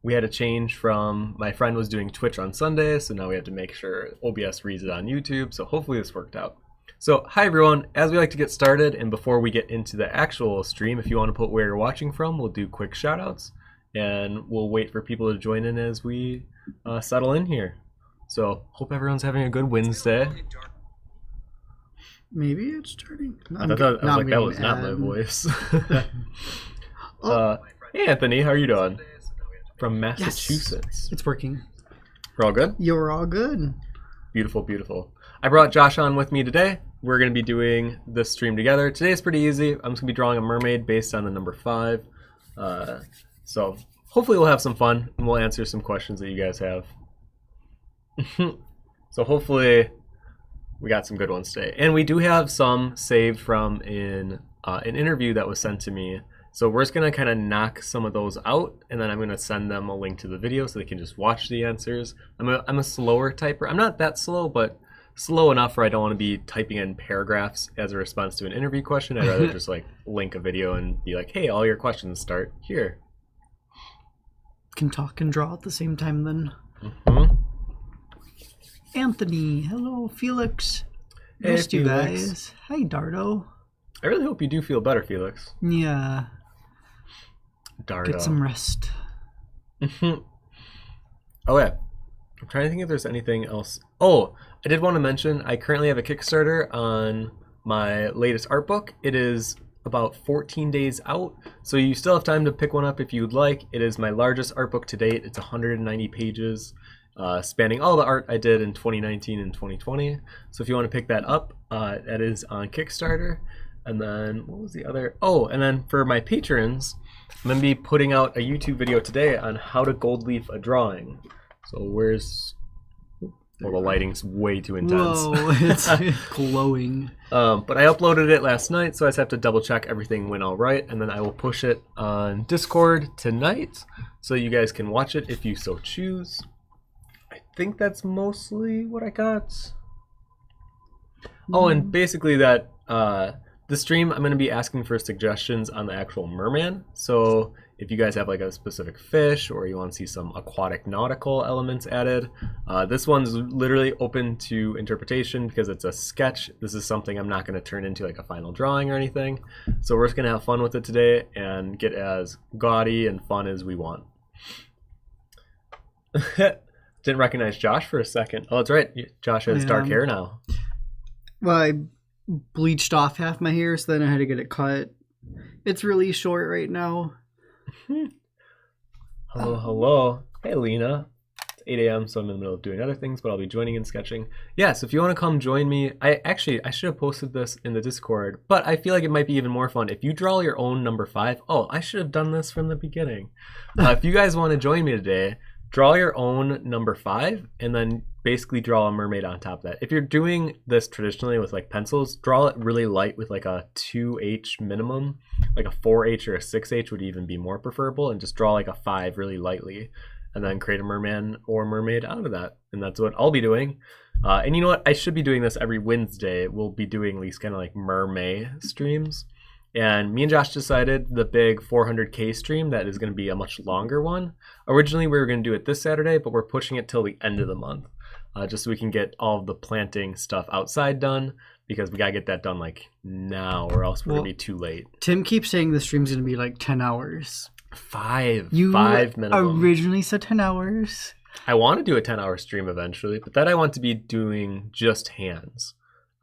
we had a change from my friend was doing Twitch on Sunday, so now we have to make sure OBS reads it on YouTube. So hopefully this worked out. So hi everyone, as we like to get started, and before we get into the actual stream, if you want to put where you're watching from, we'll do quick shout outs, and we'll wait for people to join in as we settle in here. So hope everyone's having a good Wednesday. Maybe it's starting. I was like, that was not my voice. Hey Anthony, how are you doing? From Massachusetts. Yes, it's working. We're all good? You're all good. Beautiful, beautiful. I brought Josh on with me today. We're going to be doing this stream together. Today's pretty easy. I'm just going to be drawing a mermaid based on the number 5. So hopefully we'll have some fun, and we'll answer some questions that you guys have. So hopefully we got some good ones today. And we do have some saved from an interview that was sent to me. So we're just going to kind of knock some of those out, and then I'm going to send them a link to the video so they can just watch the answers. I'm a slower typer. I'm not that slow, but slow enough where I don't want to be typing in paragraphs as a response to an interview question. I'd rather just like link a video and be like, hey, all your questions start here. Can talk and draw at the same time then. Anthony, hello. Felix. Hey, Missed you Felix. guys. Hi, Dardo. I really hope you do feel better, Felix. Yeah. Dardo. Get some rest. Oh yeah, I'm trying to think if there's anything else. Oh, I did want to mention I currently have a Kickstarter on my latest art book. It is about 14 days out, so you still have time to pick one up if you'd like. It is my largest art book to date. It's 190 pages, spanning all the art I did in 2019 and 2020. So if you want to pick that up, that is on Kickstarter. And then what was the other? Oh, and then for my patrons, I'm gonna be putting out a YouTube video today on how to gold leaf a drawing. So where's? Well, the lighting's way too intense. Whoa, it's glowing. But I uploaded it last night, so I just have to double check everything went all right, and then I will push it on Discord tonight, so you guys can watch it if you so choose. I think that's mostly what I got. Oh, and basically that. The stream, I'm going to be asking for suggestions on the actual merman. So if you guys have like a specific fish or you want to see some aquatic nautical elements added, this one's literally open to interpretation because it's a sketch. This is something I'm not going to turn into like a final drawing or anything. So we're just going to have fun with it today and get as gaudy and fun as we want. Didn't recognize Josh for a second. Oh, that's right. Josh has dark hair now. Well, I bleached off half my hair, so then I had to get it cut. It's really short right now. Hello, hello. Hey, Lena. It's 8 a.m., so I'm in the middle of doing other things, but I'll be joining in sketching. Yeah, so if you want to come join me, I should have posted this in the Discord, but I feel like it might be even more fun if you draw your own number 5. Oh, I should have done this from the beginning. If you guys want to join me today, draw your own number 5, and then basically draw a mermaid on top of that. If you're doing this traditionally with like pencils, draw it really light with like a 2H minimum, like a 4H or a 6H would even be more preferable, and just draw like a 5 really lightly, and then create a merman or mermaid out of that. And that's what I'll be doing. And you know what? I should be doing this every Wednesday. We'll be doing these kind of like Mermay streams. And me and Josh decided the big 400K stream that is going to be a much longer one. Originally we were going to do it this Saturday, but we're pushing it till the end of the month. Just so we can get all of the planting stuff outside done, because we gotta get that done like now, or else we're gonna be too late. Tim keeps saying the stream's gonna be like 10 hours. 5 You minimum. Originally said 10 hours. I want to do a 10-hour stream eventually, but then I want to be doing just hands.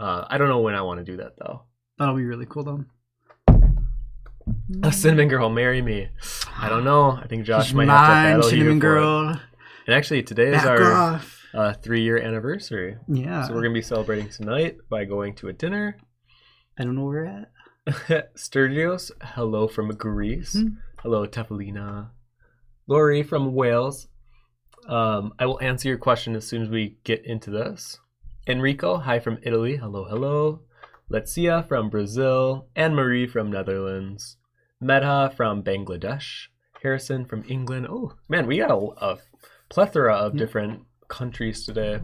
I don't know when I want to do that though. That'll be really cool though. A cinnamon girl, marry me. I don't know. I think Josh might have to battle cinnamon you girl. for it. And actually, today is Back our off. 3-year anniversary. Yeah. So we're gonna be celebrating tonight by going to a dinner. I don't know where we're at. Sturgios, hello from Greece. Hello, Tefalina. Lori from Wales. I will answer your question as soon as we get into this. Enrico, hi from Italy. Hello, hello. Letsia from Brazil. Anne-Marie from Netherlands. Medha from Bangladesh. Harrison from England. Oh, man, we got a plethora of different countries today.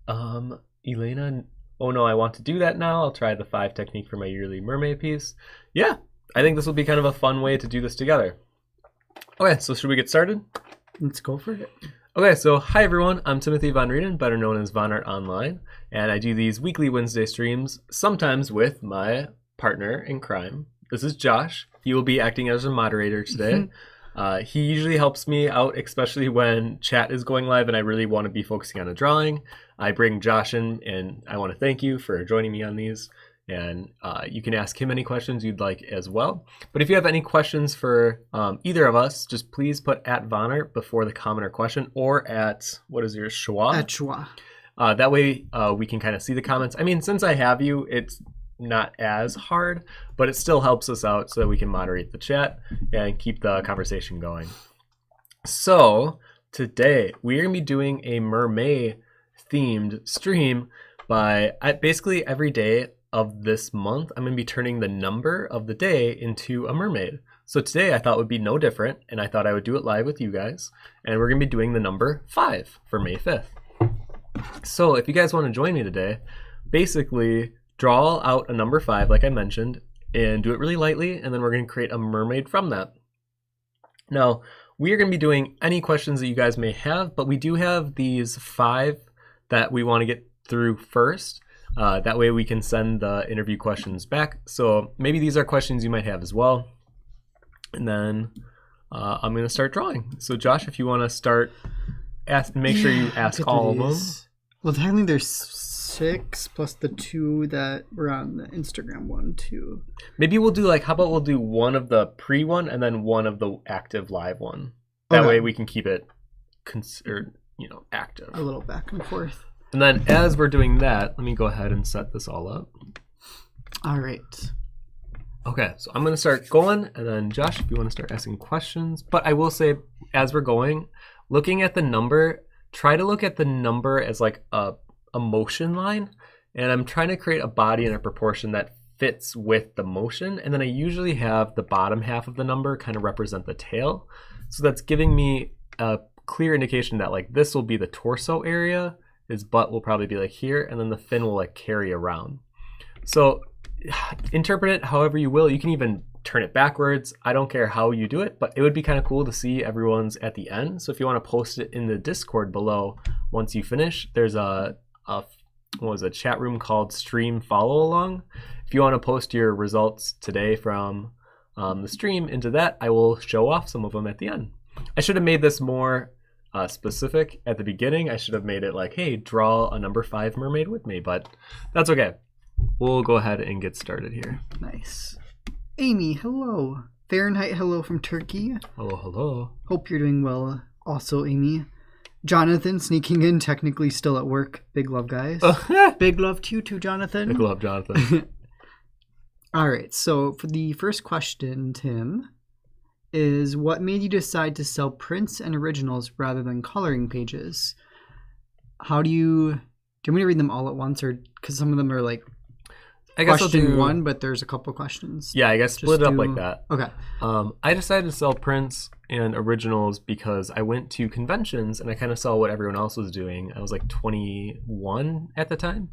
Elena, oh no, I want to do that now. I'll try the 5 technique for my yearly mermaid piece. Yeah, I think this will be kind of a fun way to do this together. Okay, so should we get started? Let's go for it. Okay, so hi everyone, I'm Timothy von Rueden, better known as Vonnart Online, and I do these weekly Wednesday streams, sometimes with my partner in crime. This is Josh. He will be acting as a moderator today. He usually helps me out, especially when chat is going live and I really want to be focusing on a drawing. I bring Josh in, and I want to thank you for joining me on these. And you can ask him any questions you'd like as well. But if you have any questions for either of us, just please put at Vonnart before the comment or question, or at, what is yours, Schwa? At Schwa. That way we can kind of see the comments. I mean, since I have you, it's not as hard, but it still helps us out so that we can moderate the chat and keep the conversation going. So today we're going to be doing a Mermay themed stream by basically every day of this month, I'm going to be turning the number of the day into a mermaid. So today I thought would be no different, and I thought I would do it live with you guys. And we're going to be doing the number 5 for May 5th. So if you guys want to join me today, basically draw out a number 5, like I mentioned, and do it really lightly, and then we're going to create a mermaid from that. Now, we are going to be doing any questions that you guys may have, but we do have these 5 that we want to get through first. That way we can send the interview questions back. So maybe these are questions you might have as well. And then I'm going to start drawing. So Josh, if you want to start, make sure you ask all of them. Well, technically there's 6 plus the 2 that were on the Instagram one too. Maybe we'll do how about we'll do one of the pre one and then one of the active live one. That way we can keep it active. A little back and forth. And then as we're doing that, let me go ahead and set this all up. All right. Okay, so I'm going to start going, and then Josh, if you want to start asking questions. But I will say, as we're going, looking at the number, try to look at the number as like a motion line. And I'm trying to create a body and a proportion that fits with the motion. And then I usually have the bottom half of the number kind of represent the tail. So that's giving me a clear indication that this will be the torso area. His butt will probably be here, and then the fin will carry around. So interpret it however you will. You can even turn it backwards. I don't care how you do it, but it would be kind of cool to see everyone's at the end. So if you want to post it in the Discord below once you finish, there's a chat room called Stream Follow Along. If you want to post your results today from the stream into that, I will show off some of them at the end. I should have made this more specific at the beginning. I should have made it hey, draw a number 5 mermaid with me, but that's okay. We'll go ahead and get started here. Nice. Amy, hello. Fahrenheit, hello from Turkey. Hello. Hope you're doing well also, Amy. Jonathan sneaking in, technically still at work. Big love, guys. Big love to you too, Jonathan. Big love, Jonathan. All right, so for the first question, Tim, is what made you decide to sell prints and originals rather than coloring pages? Do you want me to read them all at once, or because some of them are I guess question I'll do 1, but there's a couple questions? Yeah, I guess split it up like that. Okay. I decided to sell prints and originals because I went to conventions and I kind of saw what everyone else was doing. I was 21 at the time.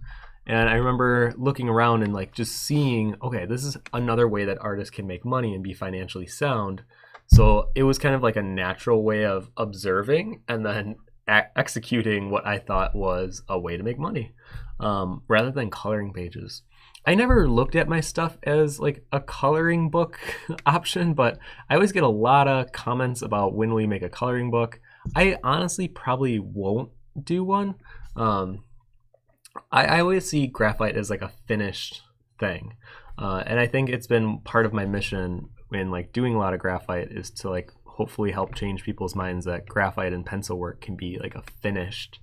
And I remember looking around and just seeing, okay, this is another way that artists can make money and be financially sound. So it was kind of a natural way of observing and then executing what I thought was a way to make money, rather than coloring pages. I never looked at my stuff as a coloring book option, but I always get a lot of comments about when will you make a coloring book. I honestly probably won't do one. I always see graphite as a finished thing. And I think it's been part of my mission when doing a lot of graphite is to hopefully help change people's minds that graphite and pencil work can be a finished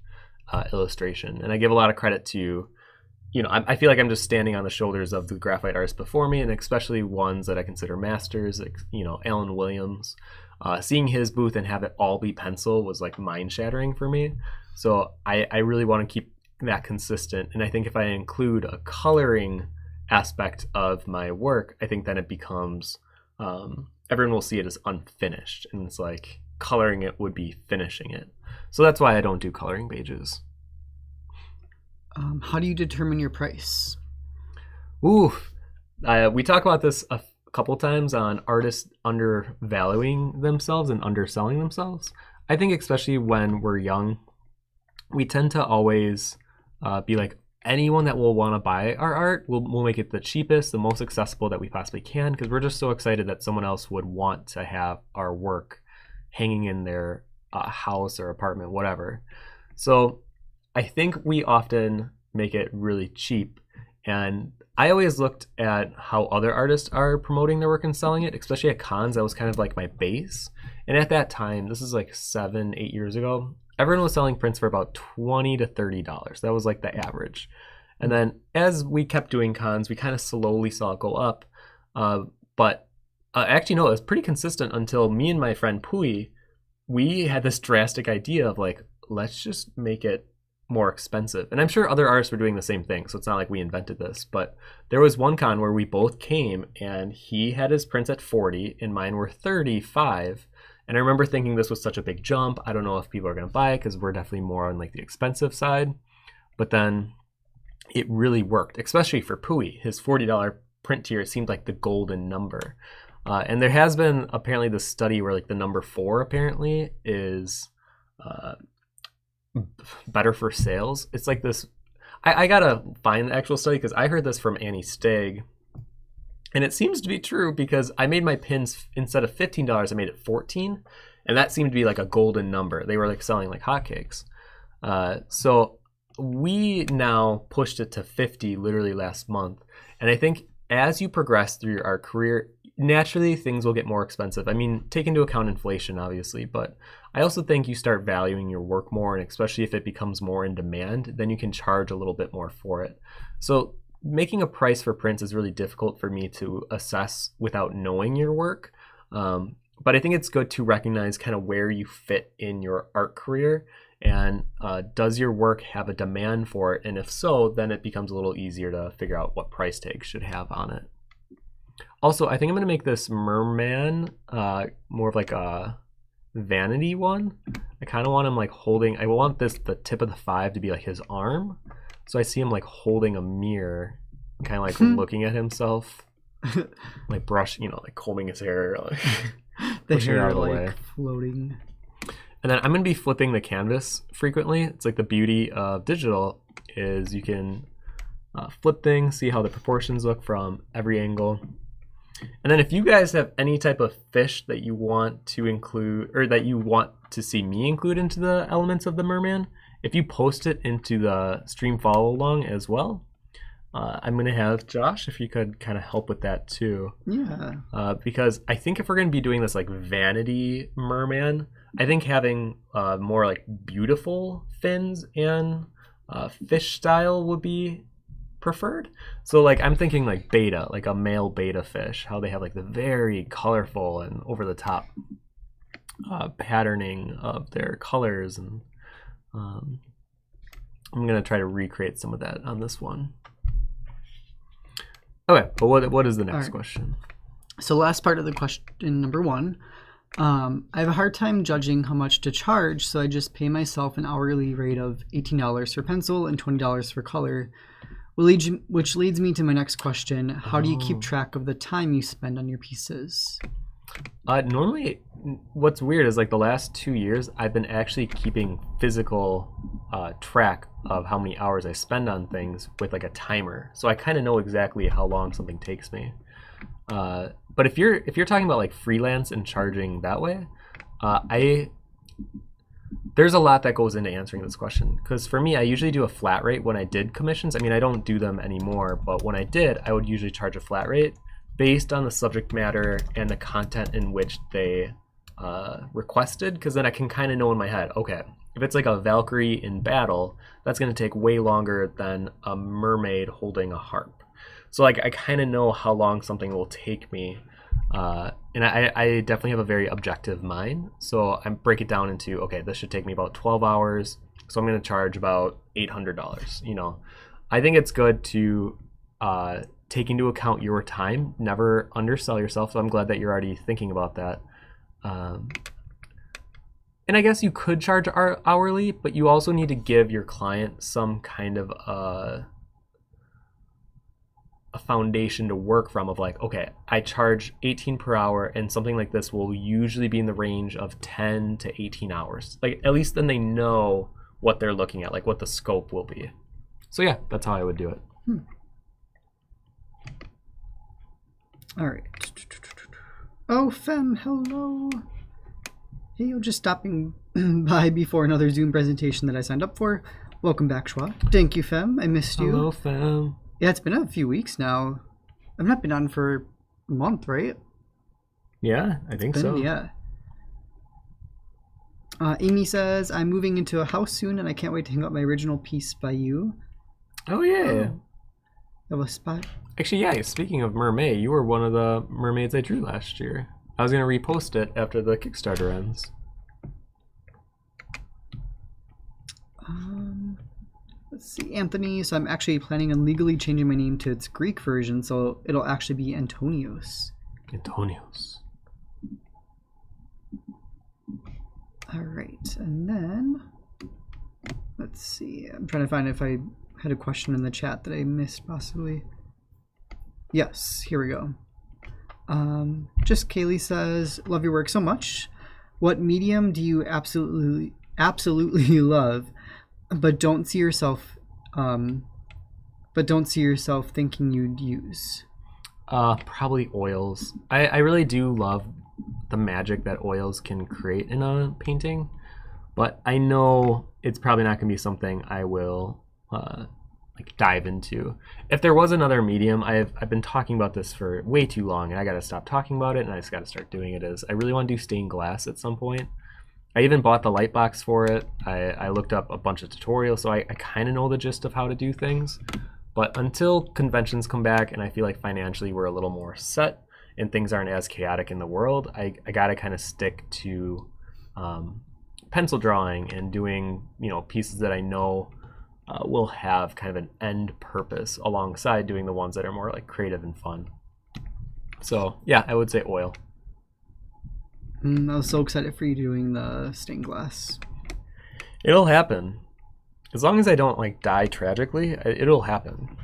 illustration. And I give a lot of credit to, I feel like I'm just standing on the shoulders of the graphite artists before me, and especially ones that I consider masters, Alan Williams. Seeing his booth and have it all be pencil was mind shattering for me. So I really want to keep that consistent. And I think if I include a coloring aspect of my work, I think then it becomes, everyone will see it as unfinished. And it's coloring it would be finishing it. So that's why I don't do coloring pages. How do you determine your price? Ooh, we talk about this couple times on artists undervaluing themselves and underselling themselves. I think especially when we're young, we tend to always be like, anyone that will want to buy our art, we'll make it the cheapest, the most accessible that we possibly can, because we're just so excited that someone else would want to have our work hanging in their house or apartment, whatever. So I think we often make it really cheap. And I always looked at how other artists are promoting their work and selling it, especially at cons. That was kind of like my base. And at that time, this is like 7-8 years ago, everyone was selling prints for about $20 to $30. That was like the average. And then as we kept doing cons, we kind of slowly saw it go up. Actually, no, it was pretty consistent until me and my friend Pui, we had this drastic idea of like, let's just make it more expensive. And I'm sure other artists were doing the same thing, so it's not like we invented this. But there was one con where we both came and he had his prints at 40 and mine were 35. And I remember thinking this was such a big jump. I don't know if people are going to buy it because we're definitely more on like the expensive side. But then it really worked, especially for Pui. His $40 print tier seemed like the golden number. And there has been apparently this study where like the number 4 apparently is better for sales. It's like this. I gotta find the actual study because I heard this from Annie Stagg. And it seems to be true because I made my pins, instead of $15, I made it $14. And that seemed to be like a golden number. They were like selling like hotcakes. So we now pushed it to 50 literally last month. And I think as you progress through your art career, naturally things will get more expensive. I mean, take into account inflation, obviously, but I also think you start valuing your work more, and especially if it becomes more in demand, then you can charge a little bit more for it. So making a price for prints is really difficult for me to assess without knowing your work. But I think it's good to recognize kind of where you fit in your art career, and does your work have a demand for it? And if so, then it becomes a little easier to figure out what price tag should have on it. Also, I think I'm going to make this merman more of like a vanity one. I kind of want him like holding, I want the tip of the 5 to be like his arm. So I see him like holding a mirror, kind of like looking at himself, like like combing his hair, like the hair like floating. And then I'm going to be flipping the canvas frequently. It's like the beauty of digital is you can flip things, see how the proportions look from every angle. And then if you guys have any type of fish that you want to include, or that you want to see me include into the elements of the merman, if you post it into the stream follow along as well, I'm going to have Josh, if you could kind of help with that too. Yeah. Because I think if we're going to be doing this like vanity merman, I think having more like beautiful fins and fish style would be preferred. So like I'm thinking like beta, like a male beta fish, how they have like the very colorful and over the top patterning of their colors, and I'm gonna try to recreate some of that on this one. Okay, but what is the next question? So last part of the question, number 1. I have a hard time judging how much to charge, so I just pay myself an hourly rate of $18 for pencil and $20 for color, which leads me to my next question. How do you keep track of the time you spend on your pieces? Normally, what's weird is like the last 2 years, I've been actually keeping physical track of how many hours I spend on things with like a timer. So I kind of know exactly how long something takes me. But if you're talking about like freelance and charging that way, there's a lot that goes into answering this question. Because for me, I usually do a flat rate when I did commissions. I mean, I don't do them anymore, but when I did, I would usually charge a flat rate based on the subject matter and the content in which they requested. Because then I can kind of know in my head, okay, if it's like a Valkyrie in battle, that's going to take way longer than a mermaid holding a harp. So like I kind of know how long something will take me. And I definitely have a very objective mind. So I break it down into, okay, this should take me about 12 hours. So I'm going to charge about $800. You know, I think it's good to take into account your time, never undersell yourself. So I'm glad that you're already thinking about that. And I guess you could charge hourly, but you also need to give your client some kind of a foundation to work from of like, okay, I charge 18 per hour and something like this will usually be in the range of 10 to 18 hours. Like at least then they know what they're looking at, like what the scope will be. So yeah, that's how I would do it. All right. Oh, Fem, hello. Hey, you're just stopping by before another Zoom presentation that I signed up for. Welcome back, Schwa. Thank you, Fem. I missed you. Hello, Fem. Yeah, it's been a few weeks now. I've not been on for a month, right? Yeah, I think so. Yeah. Amy says, I'm moving into a house soon and I can't wait to hang up my original piece by you. Oh, yeah. That was spot. Actually, yeah, speaking of Mermay, you were one of the mermaids I drew last year. I was going to repost it after the Kickstarter ends. Let's see, Anthony. So I'm actually planning on legally changing my name to its Greek version, so it'll actually be Antonios. Antonios. All right, and then let's see. I'm trying to find if I had a question in the chat that I missed, possibly. Yes, here we go. Just Kaylee says, "Love your work so much. What medium do you absolutely love, but don't see yourself thinking you'd use?" Probably oils. I really do love the magic that oils can create in a painting, but I know it's probably not going to be something I will like dive into. If there was another medium, I've been talking about this for way too long, and I got to stop talking about it, and I just got to start doing it. Is I really want to do stained glass at some point. I even bought the light box for it. I looked up a bunch of tutorials, so I kind of know the gist of how to do things. But until conventions come back and I feel like financially we're a little more set and things aren't as chaotic in the world, I gotta kind of stick to pencil drawing and doing, you know, pieces that I know will have kind of an end purpose alongside doing the ones that are more like creative and fun. So yeah, I would say oil. I was so excited for you doing the stained glass. It'll happen. As long as I don't like die tragically, it'll happen.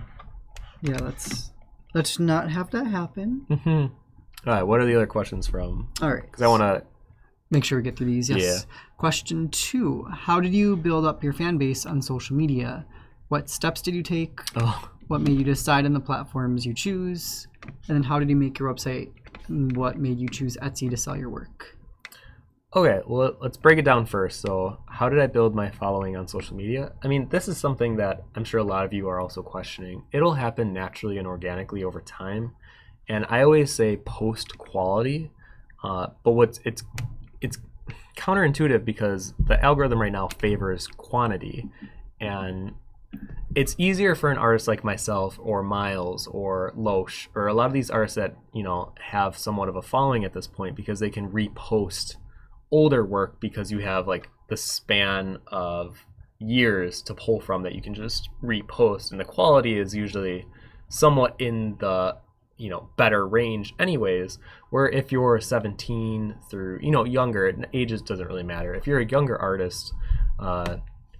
Yeah, let's not have that happen. All right, what are the other questions from? All right. Because I want to make sure we get through these. Yes. Yeah. Question 2. How did you build up your fan base on social media? What steps did you take? Oh. What made you decide on the platforms you choose? And then how did you make your website? And what made you choose Etsy to sell your work? Okay, well, let's break it down first. So how did I build my following on social media? I mean, this is something that I'm sure a lot of you are also questioning. It'll happen naturally and organically over time. And I always say post quality, but it's counterintuitive because the algorithm right now favors quantity. And it's easier for an artist like myself or Miles or Loesch or a lot of these artists that, you know, have somewhat of a following at this point because they can repost older work because you have like the span of years to pull from that you can just repost, and the quality is usually somewhat in the, you know, better range anyways, where if you're 17 through, you know, younger, ages doesn't really matter. If you're a younger artist,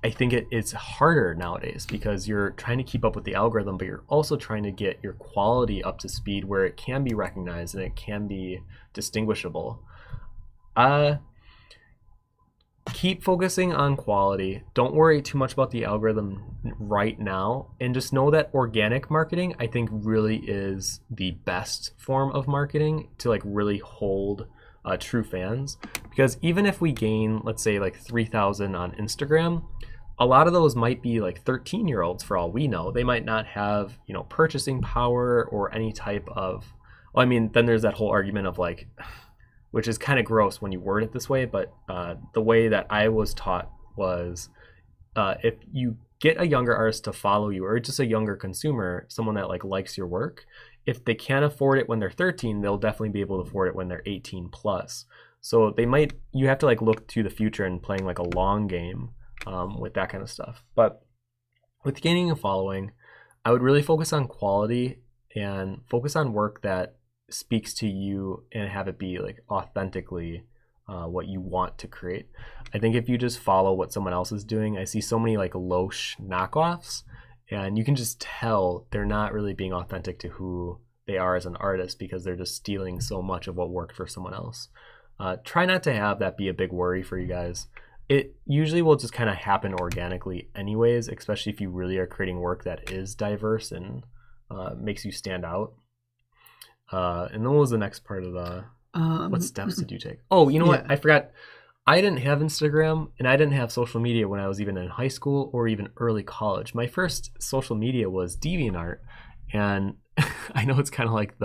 I think it's harder nowadays because you're trying to keep up with the algorithm, but you're also trying to get your quality up to speed where it can be recognized and it can be distinguishable. Keep focusing on quality. Don't worry too much about the algorithm right now, and just know that organic marketing, I think, really is the best form of marketing to like really hold true fans. Because even if we gain, let's say, like 3,000 on Instagram, a lot of those might be like 13-year-olds for all we know. They might not have, you know, purchasing power or any type of, well, I mean, then there's that whole argument of like, which is kind of gross when you word it this way, but the way that I was taught was if you get a younger artist to follow you, or just a younger consumer, someone that like likes your work, if they can't afford it when they're 13, they'll definitely be able to afford it when they're 18 plus. So you have to like look to the future and playing like a long game with that kind of stuff. But with gaining a following, I would really focus on quality and focus on work that speaks to you and have it be like authentically what you want to create. I think if you just follow what someone else is doing, I see so many like Loesch knockoffs, And you can just tell they're not really being authentic to who they are as an artist because they're just stealing so much of what worked for someone else. Try not to have that be a big worry for you guys. It usually will just kind of happen organically anyways, especially if you really are creating work that is diverse and makes you stand out. And then what was the next part of the... what steps did you take? Oh, you know what? I forgot. I didn't have Instagram and I didn't have social media when I was even in high school or even early college. My first social media was DeviantArt. And I know it's kind of like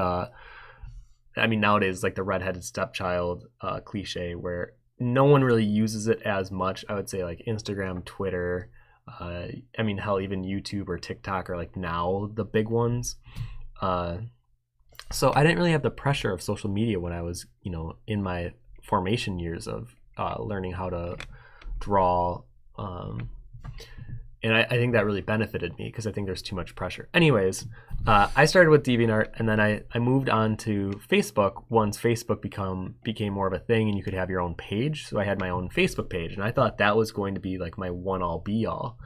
nowadays, like the redheaded stepchild cliche where no one really uses it as much. I would say like Instagram, Twitter, hell, even YouTube or TikTok are like now the big ones. So I didn't really have the pressure of social media when I was, in my formation years of learning how to draw. And I think that really benefited me because I think there's too much pressure. Anyways, I started with DeviantArt and then I moved on to Facebook once Facebook became more of a thing and you could have your own page. So I had my own Facebook page and I thought that was going to be like my one-all be-all.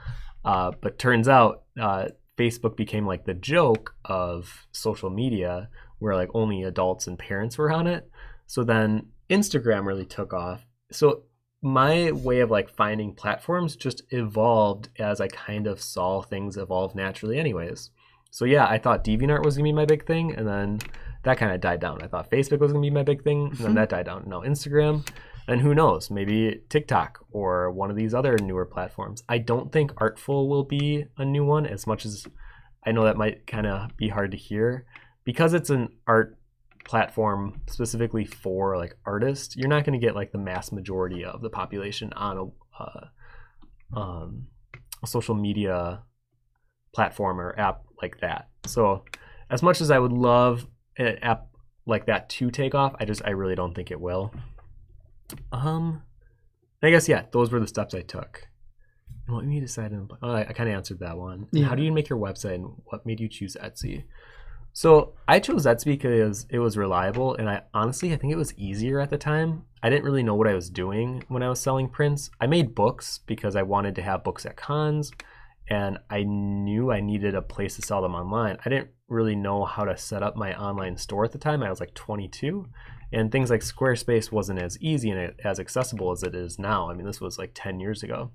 But turns out Facebook became like the joke of social media where like only adults and parents were on it. So then Instagram really took off. So my way of like finding platforms just evolved as I kind of saw things evolve naturally anyways. So yeah, I thought DeviantArt was gonna be my big thing and then that kind of died down. I thought Facebook was gonna be my big thing and then that died down. Now Instagram, and who knows, maybe TikTok or one of these other newer platforms. I don't think Artful will be a new one, as much as I know that might kind of be hard to hear. Because it's an art platform specifically for like artists, you're not going to get like the mass majority of the population on a social media platform or app like that. So as much as I would love an app like that to take off, I really don't think it will. I guess yeah, those were the steps I took. What made me decide? I kind of answered that one. Yeah. How do you make your website and what made you choose Etsy? So I chose Etsy because it was reliable and I think it was easier at the time. I didn't really know what I was doing when I was selling prints. I made books because I wanted to have books at cons and I knew I needed a place to sell them online. I didn't really know how to set up my online store at the time. I was like 22 and things like Squarespace wasn't as easy and as accessible as it is now. I mean, this was like 10 years ago.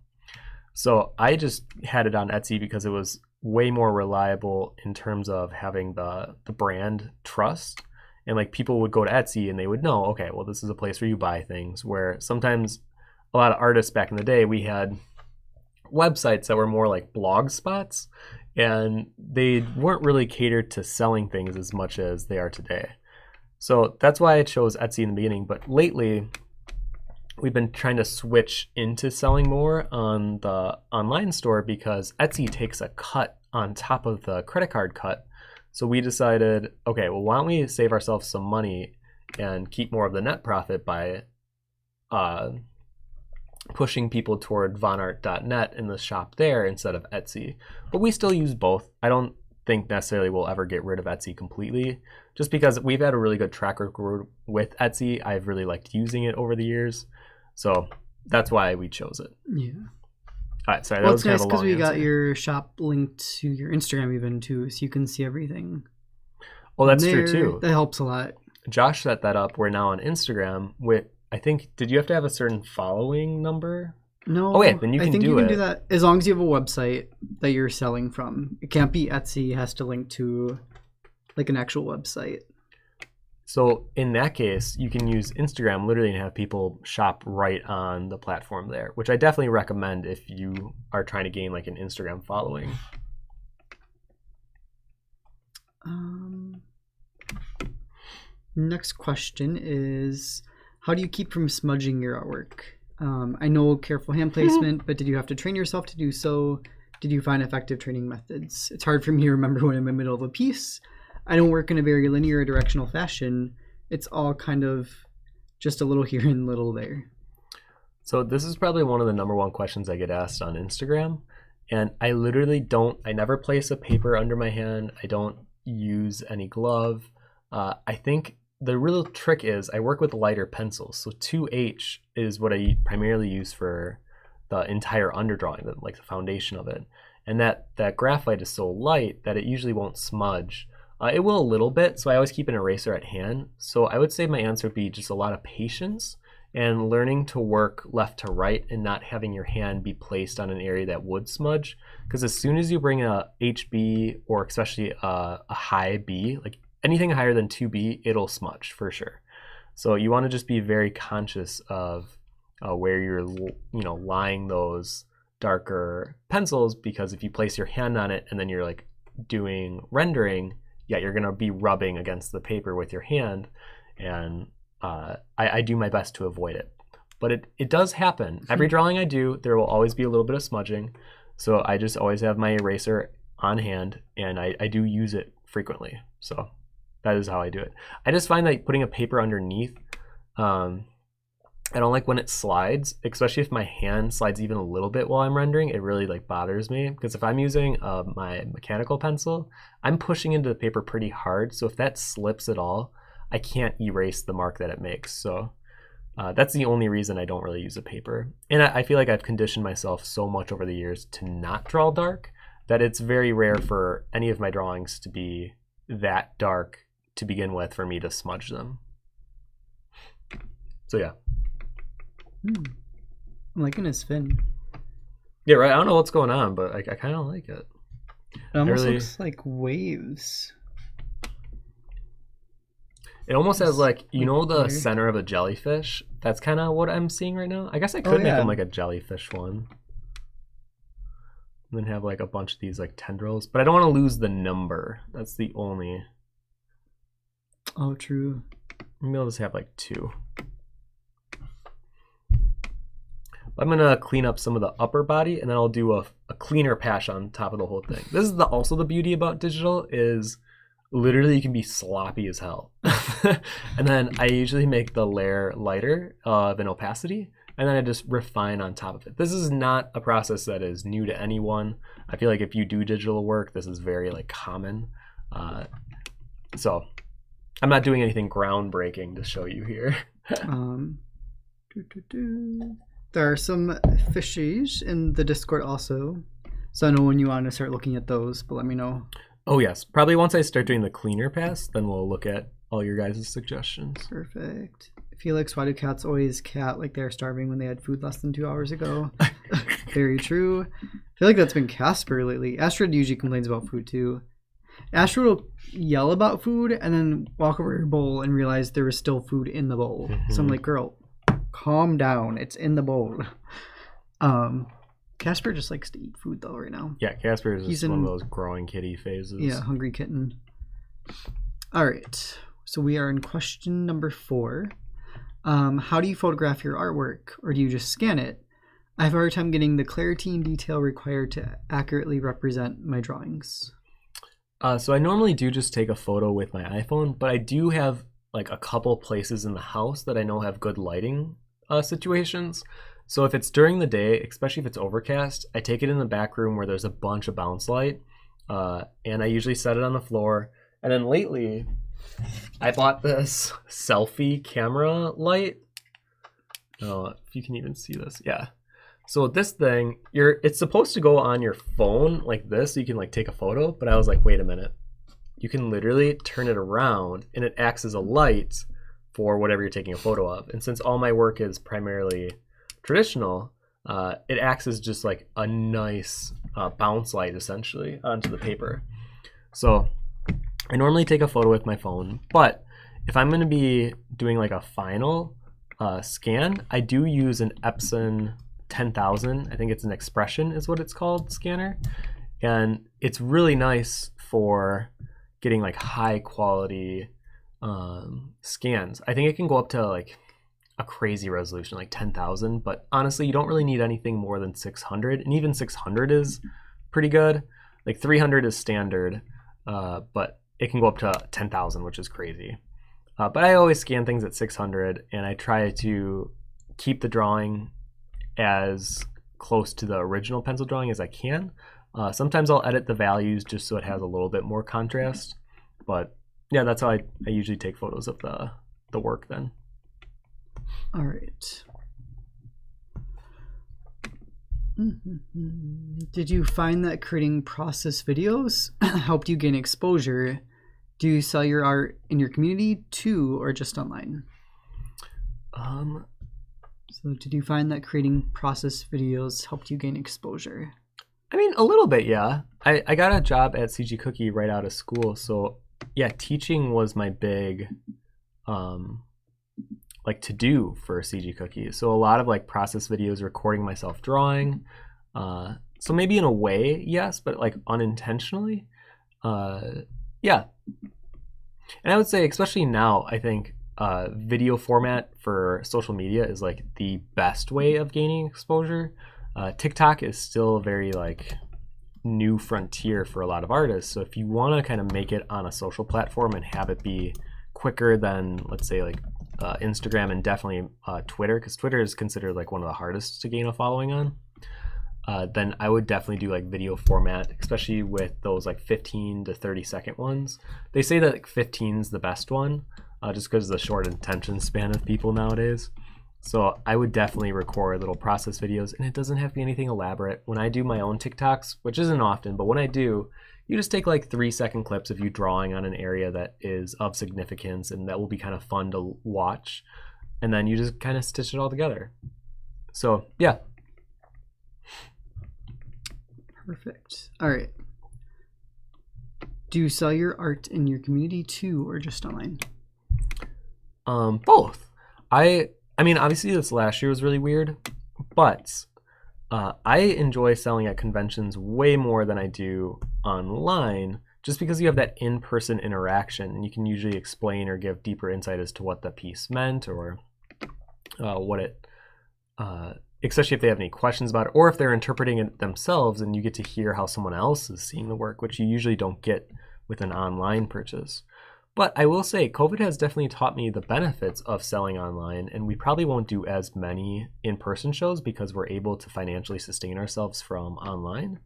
So I just had it on Etsy because it was way more reliable in terms of having the brand trust. And like people would go to Etsy and they would know, okay, well, this is a place where you buy things, where sometimes a lot of artists back in the day, we had websites that were more like blog spots and they weren't really catered to selling things as much as they are today. So that's why I chose Etsy in the beginning. But lately, we've been trying to switch into selling more on the online store because Etsy takes a cut on top of the credit card cut. So we decided, okay, well, why don't we save ourselves some money and keep more of the net profit by pushing people toward vonnart.net in the shop there instead of Etsy. But we still use both. I don't think necessarily we'll ever get rid of Etsy completely, just because we've had a really good track record with Etsy. I've really liked using it over the years. So that's why we chose it. Yeah. All right, sorry, that was kind of a long because we answer. got your shop linked to your Instagram even too, so you can see everything. Well, that's true too. That helps a lot. Josh set that up. We're now on Instagram with, I think, did you have to have a certain following number? No. Oh wait, then you can do it. I think you can do that as long as you have a website that you're selling from. It can't be Etsy. It has to link to like an actual website. So in that case, you can use Instagram literally and have people shop right on the platform there, which I definitely recommend if you are trying to gain like an Instagram following. Next question is, how do you keep from smudging your artwork? I know careful hand placement, but did you have to train yourself to do so? Did you find effective training methods? It's hard for me to remember when I'm in the middle of a piece. I don't work in a very linear directional fashion. It's all kind of just a little here and a little there. So this is probably one of the number one questions I get asked on Instagram. And I literally I never place a paper under my hand. I don't use any glove. I think the real trick is I work with lighter pencils. So 2H is what I primarily use for the entire underdrawing, like the foundation of it. And that graphite is so light that it usually won't smudge. It will a little bit, so I always keep an eraser at hand. So I would say my answer would be just a lot of patience and learning to work left to right and not having your hand be placed on an area that would smudge. Because as soon as you bring a HB, or especially a high B, like anything higher than 2B, it'll smudge for sure. So you want to just be very conscious of where you're lying those darker pencils, because if you place your hand on it and then you're like doing rendering, yeah, you're going to be rubbing against the paper with your hand, and I do my best to avoid it. But it does happen. Every drawing I do, there will always be a little bit of smudging, so I just always have my eraser on hand, and I do use it frequently. So that is how I do it. I just find that putting a paper underneath, I don't like when it slides, especially if my hand slides even a little bit while I'm rendering. It really like bothers me, because if I'm using my mechanical pencil, I'm pushing into the paper pretty hard. So if that slips at all, I can't erase the mark that it makes. So that's the only reason I don't really use a paper. And I feel like I've conditioned myself so much over the years to not draw dark that it's very rare for any of my drawings to be that dark to begin with for me to smudge them. So yeah. I'm liking his fin. Yeah, right. I don't know what's going on, but I kind of like it. It almost looks like waves. It almost has like, the center of a jellyfish? That's kind of what I'm seeing right now. I guess I could make him like a jellyfish one. And then have like a bunch of these like tendrils. But I don't want to lose the number. That's the only... Oh, true. Maybe I'll just have like 2. I'm gonna clean up some of the upper body, and then I'll do a cleaner patch on top of the whole thing. This is also the beauty about digital, is literally you can be sloppy as hell. And then I usually make the layer lighter of an opacity, and then I just refine on top of it. This is not a process that is new to anyone. I feel like if you do digital work, this is very like common. So I'm not doing anything groundbreaking to show you here. There are some fishies in the Discord also, so I know when you want to start looking at those, but let me know. Oh yes, probably once I start doing the cleaner pass, then we'll look at all your guys' suggestions. Perfect. Felix, why do cats always cat like they're starving when they had food less than 2 hours ago? Very true. I feel like that's been Casper lately. Astrid usually complains about food too. Astrid will yell about food and then walk over her bowl and realize there was still food in the bowl. So I'm like, girl, calm down. It's in the bowl. Casper just likes to eat food though right now. Yeah, Casper is just one of those growing kitty phases. Yeah, hungry kitten. All right. So we are in question number 4. How do you photograph your artwork, or do you just scan it? I have a hard time getting the clarity and detail required to accurately represent my drawings. So I normally do just take a photo with my iPhone, but I do have like a couple places in the house that I know have good lighting situations. So if it's during the day, especially if it's overcast, I take it in the back room where there's a bunch of bounce light, and I usually set it on the floor. And then lately, I bought this selfie camera light. Oh, if you can even see this, yeah. So this thing, it's supposed to go on your phone like this, so you can like take a photo. But I was like, wait a minute, you can literally turn it around, and it acts as a light for whatever you're taking a photo of. And since all my work is primarily traditional, it acts as just like a nice bounce light essentially onto the paper. So I normally take a photo with my phone, but if I'm going to be doing like a final scan, I do use an Epson 10,000. I think it's an expression is what it's called, scanner. And it's really nice for getting like high quality scans. I think it can go up to like a crazy resolution, like 10,000, but honestly, you don't really need anything more than 600, and even 600 is pretty good. Like 300 is standard, but it can go up to 10,000, which is crazy. But I always scan things at 600, and I try to keep the drawing as close to the original pencil drawing as I can. Sometimes I'll edit the values just so it has a little bit more contrast, but yeah, that's how I usually take photos of the work then. All right. Did you find that creating process videos helped you gain exposure? Do you sell your art in your community too, or just online? So did you find that creating process videos helped you gain exposure? I mean, a little bit, yeah. I got a job at CG Cookie right out of school, so yeah, teaching was my big like to do for CG Cookie. So a lot of like process videos, recording myself drawing. So maybe in a way, yes, but like unintentionally. Yeah. And I would say, especially now, I think video format for social media is like the best way of gaining exposure. TikTok is still a very like new frontier for a lot of artists. So if you want to kind of make it on a social platform and have it be quicker than, let's say, like Instagram and definitely Twitter, because Twitter is considered like one of the hardest to gain a following on, then I would definitely do like video format, especially with those like 15 to 30-second ones. They say that like 15 is the best one, just because of the short attention span of people nowadays. So I would definitely record little process videos, and it doesn't have to be anything elaborate. When I do my own TikToks, which isn't often, but when I do, you just take like 3-second clips of you drawing on an area that is of significance and that will be kind of fun to watch. And then you just kind of stitch it all together. So yeah. Perfect. All right. Do you sell your art in your community too, or just online? Both. I mean, obviously this last year was really weird, but I enjoy selling at conventions way more than I do online, just because you have that in-person interaction and you can usually explain or give deeper insight as to what the piece meant, or what it, especially if they have any questions about it, or if they're interpreting it themselves and you get to hear how someone else is seeing the work, which you usually don't get with an online purchase. But I will say COVID has definitely taught me the benefits of selling online, and we probably won't do as many in-person shows because we're able to financially sustain ourselves from online.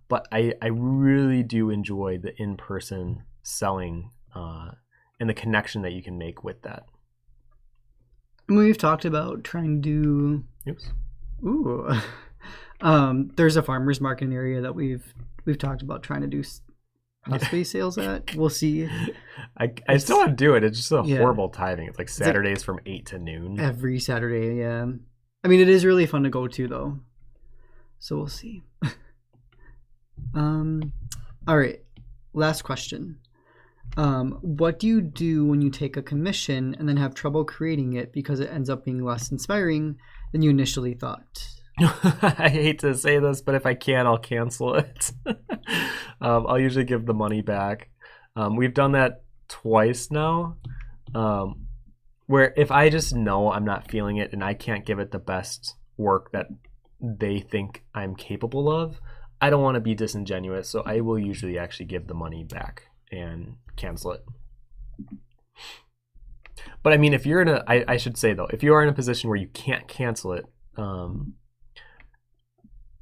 But I really do enjoy the in-person selling and the connection that you can make with that. We've talked about trying to do... Oops. Ooh. There's a farmer's market area that we've talked about trying to do possibly sales at. We'll see. I still want to do it. It's just a horrible timing. It's like Saturdays from 8 to noon. Every Saturday, yeah. I mean, it is really fun to go to, though. So we'll see. All right. Last question. What do you do when you take a commission and then have trouble creating it because it ends up being less inspiring than you initially thought? I hate to say this, but if I can, I'll cancel it. I'll usually give the money back. We've done that twice now, where if I just know I'm not feeling it and I can't give it the best work that they think I'm capable of, I don't want to be disingenuous, so I will usually actually give the money back and cancel it. But I mean, if you're in a, I should say though, if you are in a position where you can't cancel it,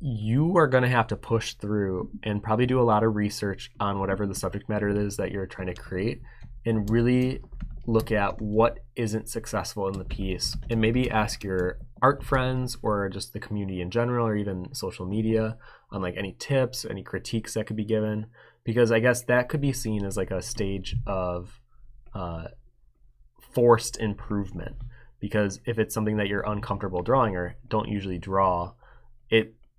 you are going to have to push through and probably do a lot of research on whatever the subject matter is that you're trying to create, and really look at what isn't successful in the piece, and maybe ask your art friends or just the community in general, or even social media, on like any tips, any critiques that could be given, because I guess that could be seen as like a stage of forced improvement. Because if it's something that you're uncomfortable drawing or don't usually draw,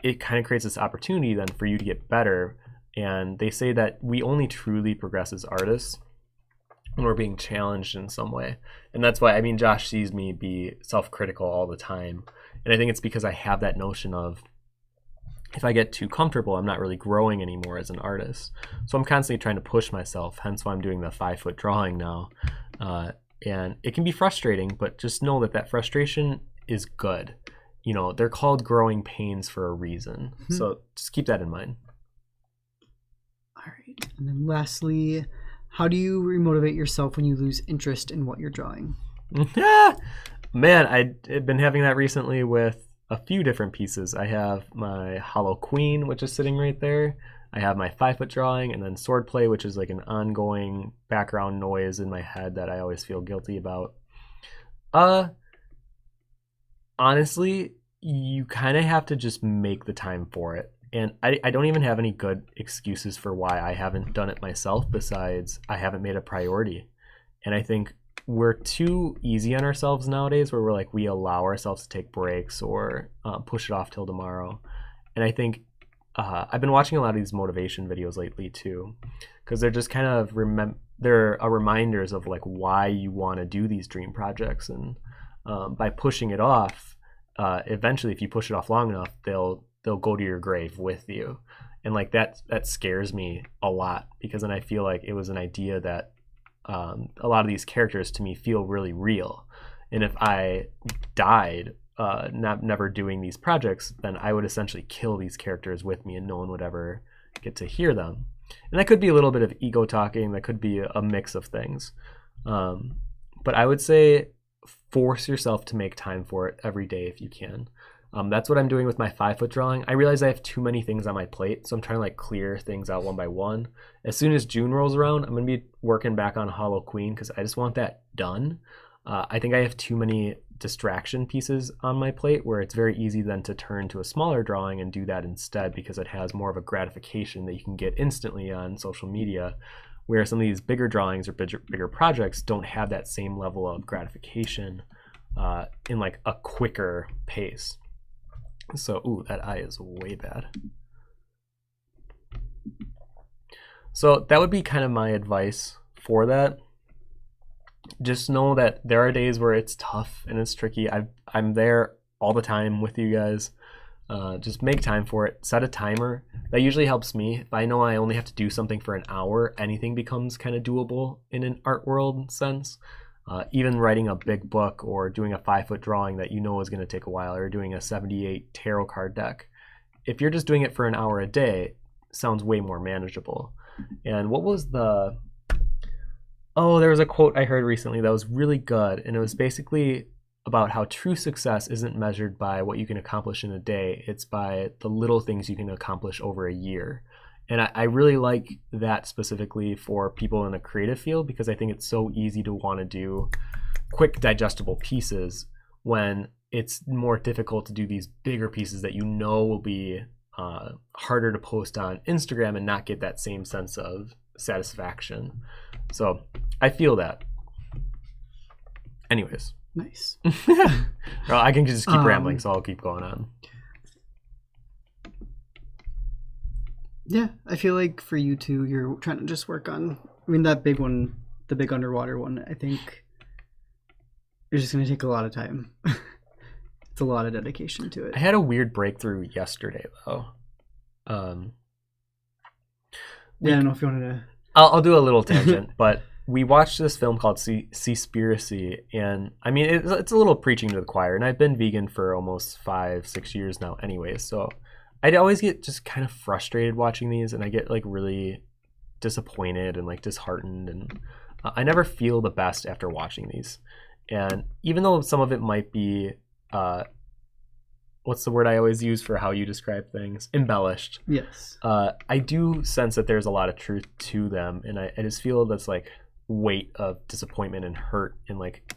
it kind of creates this opportunity then for you to get better. And they say that we only truly progress as artists when we're being challenged in some way. And that's why, I mean, Josh sees me be self-critical all the time. And I think it's because I have that notion of, if I get too comfortable, I'm not really growing anymore as an artist. So I'm constantly trying to push myself, hence why I'm doing the 5-foot drawing now. And it can be frustrating, but just know that that frustration is good. You know, they're called growing pains for a reason. Mm-hmm. So just keep that in mind. All right. And then lastly, how do you remotivate yourself when you lose interest in what you're drawing? Man, I've been having that recently with a few different pieces. I have my Hollow Queen, which is sitting right there. I have my 5-foot drawing, and then Swordplay, which is like an ongoing background noise in my head that I always feel guilty about. Honestly, you kind of have to just make the time for it. And I don't even have any good excuses for why I haven't done it myself, besides I haven't made a priority. And I think we're too easy on ourselves nowadays, where we're like, we allow ourselves to take breaks or push it off till tomorrow. And I think I've been watching a lot of these motivation videos lately too, because they're just kind of they're reminders of like why you want to do these dream projects. And by pushing it off, eventually, if you push it off long enough, they'll go to your grave with you. And like that scares me a lot, because then I feel like it was an idea that a lot of these characters to me feel really real. And if I died never doing these projects, then I would essentially kill these characters with me and no one would ever get to hear them. And that could be a little bit of ego talking, that could be a mix of things. But I would say force yourself to make time for it every day if you can. That's what I'm doing with my 5-foot drawing. I realize I have too many things on my plate, so I'm trying to like clear things out one by one. As soon as June rolls around, I'm going to be working back on Hollow Queen, because I just want that done. I think I have too many distraction pieces on my plate, where it's very easy then to turn to a smaller drawing and do that instead, because it has more of a gratification that you can get instantly on social media, where some of these bigger drawings or bigger projects don't have that same level of gratification in like a quicker pace. So, ooh, that eye is way bad. So that would be kind of my advice for that. Just know that there are days where it's tough and it's tricky. I'm there all the time with you guys. Just make time for it. Set a timer. That usually helps me. If I know I only have to do something for an hour, anything becomes kind of doable in an art world sense. Even writing a big book or doing a 5-foot drawing that you know is going to take a while, or doing a 78 tarot card deck. If you're just doing it for an hour a day, it sounds way more manageable. And what was the... Oh, there was a quote I heard recently that was really good, and it was basically about how true success isn't measured by what you can accomplish in a day, it's by the little things you can accomplish over a year. And I really like that specifically for people in the creative field, because I think it's so easy to want to do quick digestible pieces when it's more difficult to do these bigger pieces that you know will be harder to post on Instagram and not get that same sense of satisfaction. So I feel that. Anyways. Nice. Well, I can just keep rambling, so I'll keep going on. Yeah, I feel like for you too, you're trying to just work on, I mean, that big one, the big underwater one, I think it's just going to take a lot of time. It's a lot of dedication to it. I had a weird breakthrough yesterday, though. I don't know if you want to... I'll do a little tangent, but we watched this film called Seaspiracy, and I mean, it's a little preaching to the choir, and I've been vegan for almost 5-6 years now anyway, so I'd always get just kind of frustrated watching these, and I get like really disappointed and like disheartened, and I never feel the best after watching these. And even though some of it might be what's the word I always use for how you describe things? Embellished. Yes. I do sense that there's a lot of truth to them, and I just feel this like weight of disappointment and hurt, and like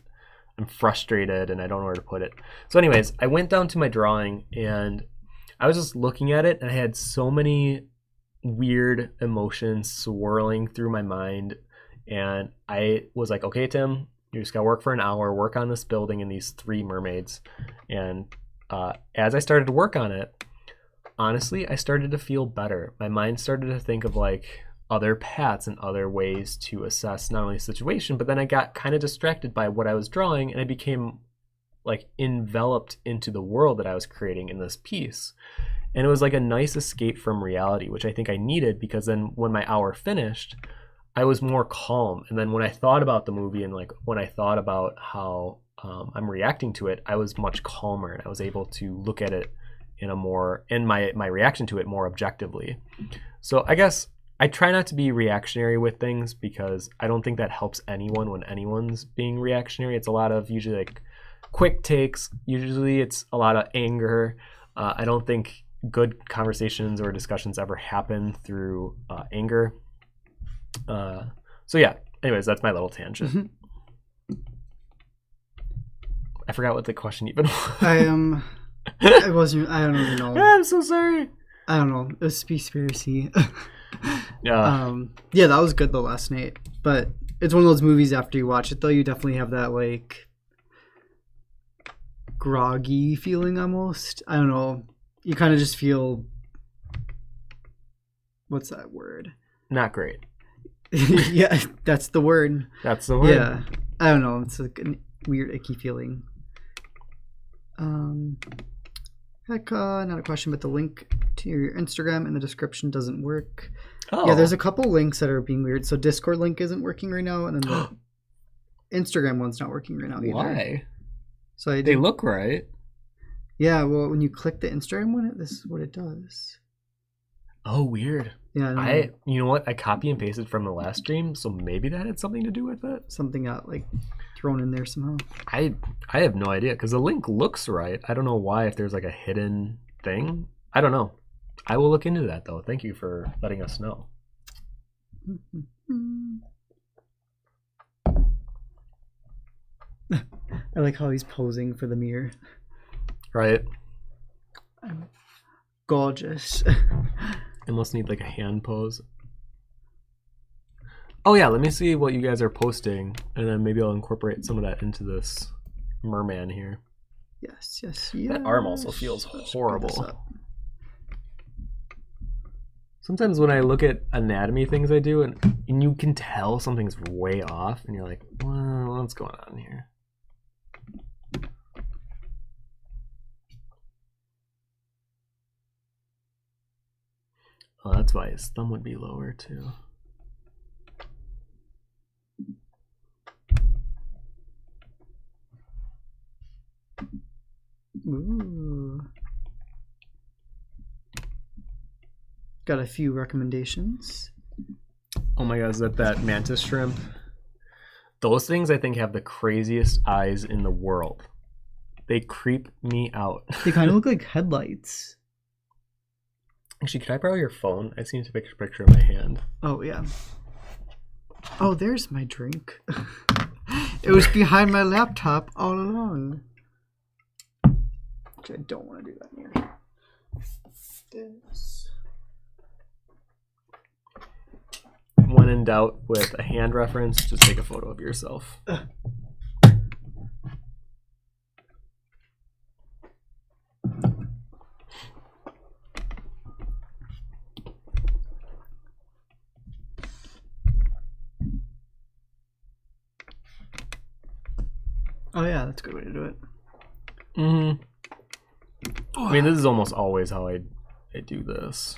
I'm frustrated and I don't know where to put it. So anyways, I went down to my drawing and I was just looking at it, and I had so many weird emotions swirling through my mind, and I was like, okay, Tim, you just gotta work for an hour, work on this building and these 3 mermaids. And as I started to work on it, honestly, I started to feel better. My mind started to think of like other paths and other ways to assess not only the situation, but then I got kind of distracted by what I was drawing, and I became like enveloped into the world that I was creating in this piece. And it was like a nice escape from reality, which I think I needed, because then when my hour finished, I was more calm. And then when I thought about the movie, and like when I thought about how I'm reacting to it, I was much calmer, and I was able to look at it in a more, and my reaction to it more objectively. So I guess I try not to be reactionary with things, because I don't think that helps anyone when anyone's being reactionary. It's a lot of usually like quick takes. Usually it's a lot of anger. I don't think good conversations or discussions ever happen through anger. So yeah, anyways, that's my little tangent. I forgot what the question even was. I don't even know. I'm so sorry. I don't know. It was conspiracy. Yeah. Yeah, that was good though last night. But it's one of those movies after you watch it though, you definitely have that like groggy feeling almost. I don't know. You kind of just feel, what's that word? Not great. Yeah, that's the word. That's the word. Yeah. I don't know. It's like a weird icky feeling. Not a question, but the link to your Instagram in the description doesn't work. Oh. Yeah, there's a couple links that are being weird. So Discord link isn't working right now, and then the Instagram one's not working right now either. Why? So They look right. Yeah, well, when you click the Instagram one, this is what it does. Oh, weird. Yeah, you know what? I copy and pasted from the last stream, so maybe that had something to do with it. something got like thrown in there somehow. I have no idea because the link looks right. I don't know why, if there's like a hidden thing. I don't know. I will look into that though. Thank you for letting us know. I like how he's posing for the mirror. Right. Gorgeous. I must need like a hand pose. Oh yeah, let me see what you guys are posting, and then maybe I'll incorporate some of that into this merman here. Yes. That arm also feels horrible. Sometimes when I look at anatomy things I do, and you can tell something's way off, and you're like, well, what's going on here? Oh, that's why his thumb would be lower too. Ooh. Got a few recommendations. Oh my god, is that mantis shrimp? Those things I think have the craziest eyes in the world. They creep me out. They kind of look like headlights. Actually, can I borrow your phone? I seem to take a picture of my hand. Oh, yeah. Oh, there's my drink. It was behind my laptop all along. Which I don't want to do that here. This. When in doubt with a hand reference, just take a photo of yourself. Oh yeah, that's a good way to do it. Mm-hmm. I mean, this is almost always how I do this.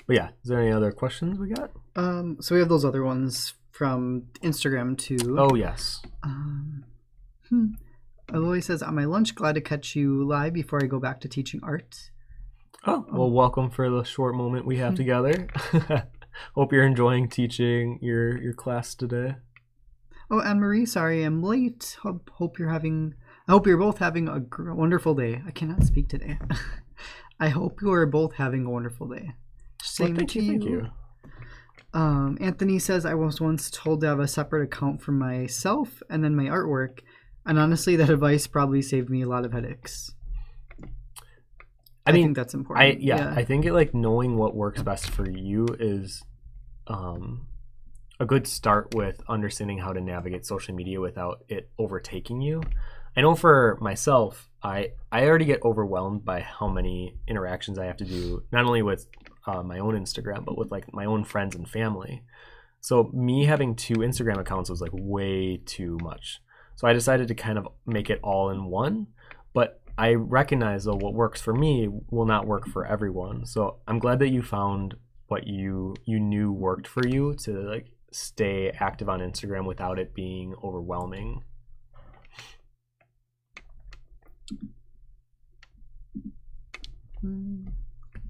But yeah, is there any other questions we got? So we have those other ones from Instagram too. Oh yes. Eloy says, on my lunch, glad to catch you live before I go back to teaching art. Oh, well, welcome for the short moment we have together. Hope you're enjoying teaching your class today. Oh, Anne-Marie, sorry I'm late. I hope you're both having a wonderful day. I cannot speak today. I hope you are both having a wonderful day. Same to you. Thank you. Anthony says, I was once told to have a separate account for myself and then my artwork. And honestly, that advice probably saved me a lot of headaches. I think that's important. I think knowing what works best for you is a good start with understanding how to navigate social media without it overtaking you. I know for myself, I already get overwhelmed by how many interactions I have to do, not only with my own Instagram, but with like my own friends and family. So me having 2 Instagram accounts was like way too much. So I decided to kind of make it all in one. But I recognize though what works for me will not work for everyone. So I'm glad that you found what you knew worked for you to like stay active on Instagram without it being overwhelming.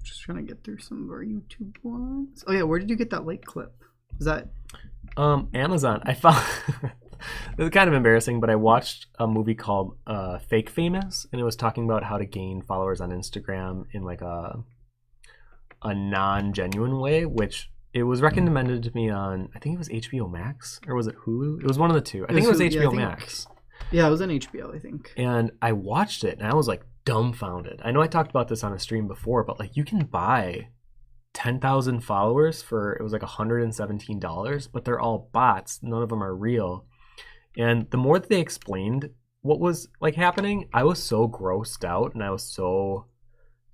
Just trying to get through some of our YouTube ones. Oh yeah, where did you get that light clip? Is that Amazon? I found it was kind of embarrassing, but I watched a movie called Fake Famous, and it was talking about how to gain followers on Instagram in like a non-genuine way, which it was recommended to me on, I think it was HBO Max, or was it Hulu? It was one of the two. I think it was HBO Max. Yeah, it was on HBO, I think. And I watched it, and I was like dumbfounded. I know I talked about this on a stream before, but like you can buy 10,000 followers for, it was like $117, but they're all bots. None of them are real. And the more that they explained what was like happening, I was so grossed out, and I was so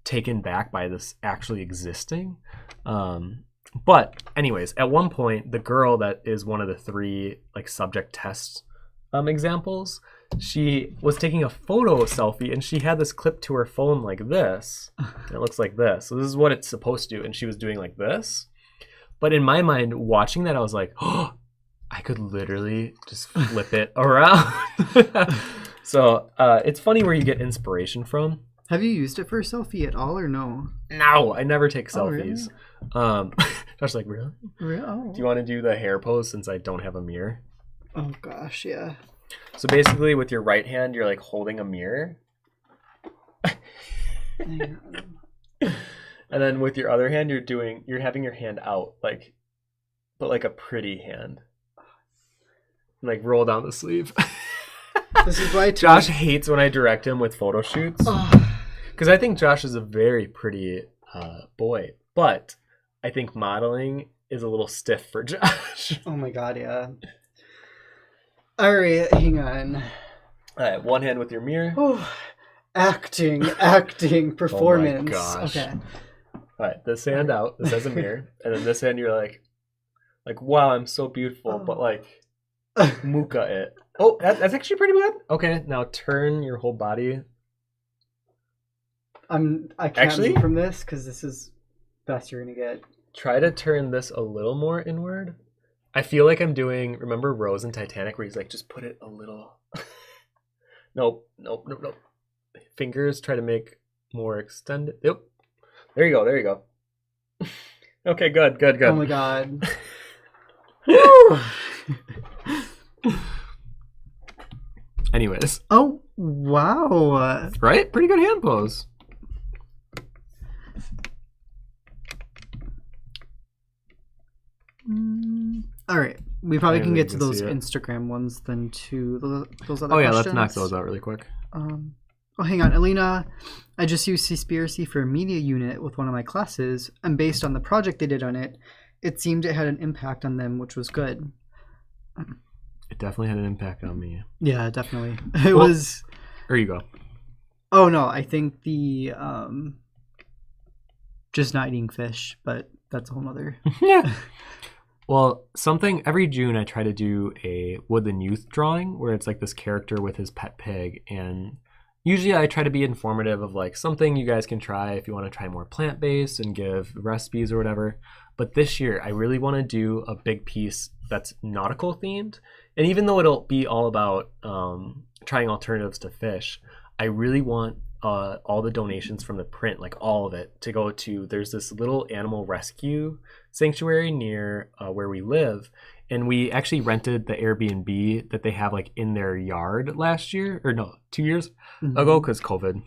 taken back by this actually existing. But anyways, at one point, the girl that is one of the 3 like subject test examples, she was taking a photo selfie, and she had this clip to her phone like this, and it looks like this. So this is what it's supposed to do, and she was doing like this. But in my mind, watching that, I was like, oh, I could literally just flip it around. So it's funny where you get inspiration from. Have you used it for a selfie at all or no? No, I never take selfies. Oh, really? Josh's like, really? Real? Do you want to do the hair pose since I don't have a mirror? Oh gosh, yeah. So basically with your right hand, you're like holding a mirror. And then with your other hand, you're having your hand out, like, but like a pretty hand. Like roll down the sleeve. This is why Josh hates when I direct him with photo shoots. Because I think Josh is a very pretty boy. But I think modeling is a little stiff for Josh. Oh my god, yeah. Alright, hang on. Alright, one hand with your mirror. Oh, acting, performance. Oh my gosh. Okay. Alright, this hand out. This has a mirror. And then this hand you're like, wow, I'm so beautiful. But like, muka it. Oh, that's actually pretty good. Okay, now turn your whole body. I can't move from this because this is best you're gonna get. Try to turn this a little more inward. I feel like I'm doing, remember Rose in Titanic where he's like, just put it a little. Nope. Fingers, try to make more extended. Yep. There you go. Okay, good. Oh my god. Anyways. Oh, wow. Right? Pretty good hand pose. All right. We probably can get to those Instagram ones then too. Those other questions. Let's knock those out really quick. Hang on. Alina, I just used Seaspiracy for a media unit with one of my classes, and based on the project they did on it, it seemed it had an impact on them, which was good. It definitely had an impact on me. Yeah, definitely. It was... There you go. Oh, no. I think the... just not eating fish, but that's a whole nother... Yeah. Well, every June I try to do a Woodland Youth drawing where it's like this character with his pet pig, and usually I try to be informative of like something you guys can try if you want to try more plant-based and give recipes or whatever. But this year I really want to do a big piece that's nautical themed, and even though it'll be all about trying alternatives to fish, I really want all the donations from the print, like all of it, to go to, there's this little animal rescue sanctuary near where we live, and we actually rented the Airbnb that they have like in their yard last year, or no, 2 years ago, because COVID.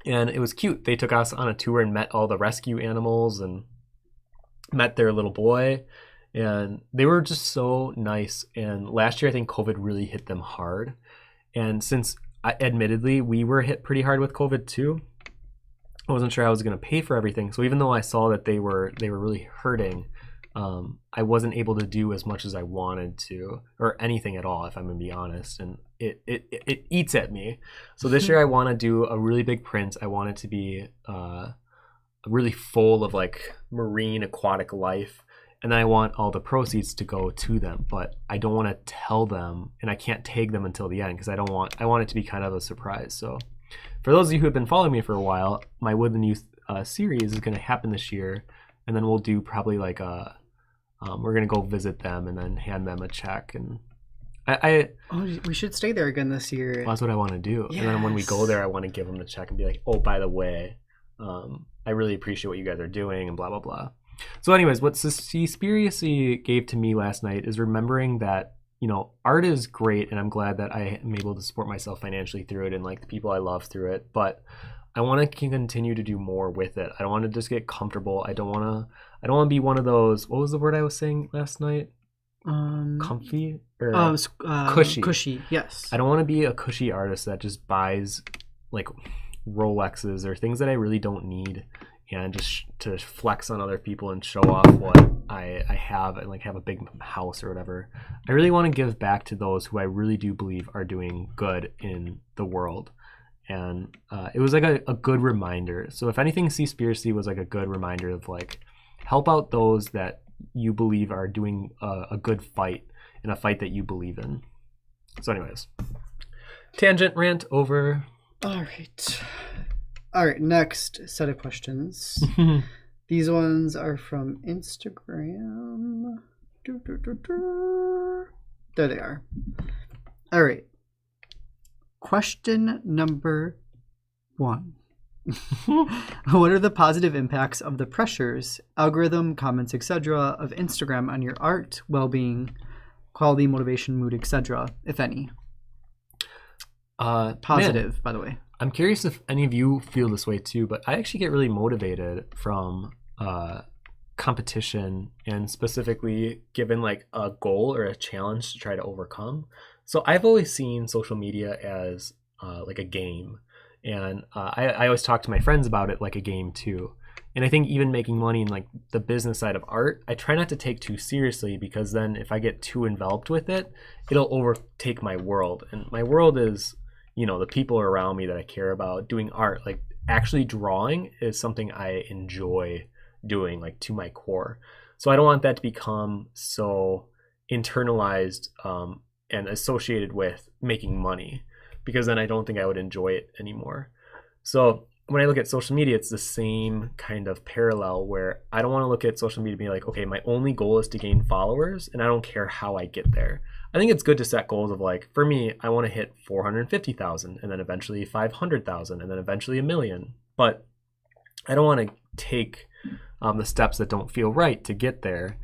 And it was cute. They took us on a tour and met all the rescue animals and met their little boy, and they were just so nice. And last year I think COVID really hit them hard, and since admittedly we were hit pretty hard with COVID too, I wasn't sure I was going to pay for everything. So even though I saw that they were really hurting, I wasn't able to do as much as I wanted to, or anything at all, if I'm going to be honest. And it eats at me. So this year I want to do a really big print. I want it to be really full of like marine aquatic life. And then I want all the proceeds to go to them, but I don't want to tell them, and I can't tag them until the end because I want it to be kind of a surprise. So for those of you who have been following me for a while, my Woodland Youth series is going to happen this year, and then we'll do probably like we're going to go visit them and then hand them a check. And we should stay there again this year. Well, that's what I want to do. Yes. And then when we go there, I want to give them the check and be like, oh, by the way, I really appreciate what you guys are doing and blah, blah, blah. So anyways, what Seaspiracy gave to me last night is remembering that, you know, art is great, and I'm glad that I am able to support myself financially through it and like the people I love through it. But I want to continue to do more with it. I don't want to just get comfortable. I don't want to be one of those, what was the word I was saying last night? Comfy or cushy. Cushy, yes. I don't want to be a cushy artist that just buys like Rolexes or things that I really don't need, and just to flex on other people and show off what I have and like have a big house or whatever. I really want to give back to those who I really do believe are doing good in the world. And it was like a good reminder. So if anything, Seaspiracy was like a good reminder of like, help out those that you believe are doing a good fight, in a fight that you believe in. So anyways, tangent rant over. All right, next set of questions. These ones are from Instagram. There they are. All right. Question number 1. What are the positive impacts of the pressures, algorithm, comments, etc. of Instagram on your art, well-being, quality, motivation, mood, etc., if any? Positive, by the way. I'm curious if any of you feel this way too, but I actually get really motivated from competition, and specifically given like a goal or a challenge to try to overcome. So I've always seen social media as like a game. And I always talk to my friends about it like a game too. And I think even making money in like the business side of art, I try not to take too seriously, because then if I get too enveloped with it, it'll overtake my world. And my world is, you know, the people around me that I care about. Doing art, like actually drawing, is something I enjoy doing like to my core. So I don't want that to become so internalized and associated with making money, because then I don't think I would enjoy it anymore. So when I look at social media, it's the same kind of parallel, where I don't want to look at social media and be like, okay, my only goal is to gain followers and I don't care how I get there. I think it's good to set goals of like, for me, I want to hit 450,000 and then eventually 500,000 and then eventually 1 million. But I don't want to take the steps that don't feel right to get there.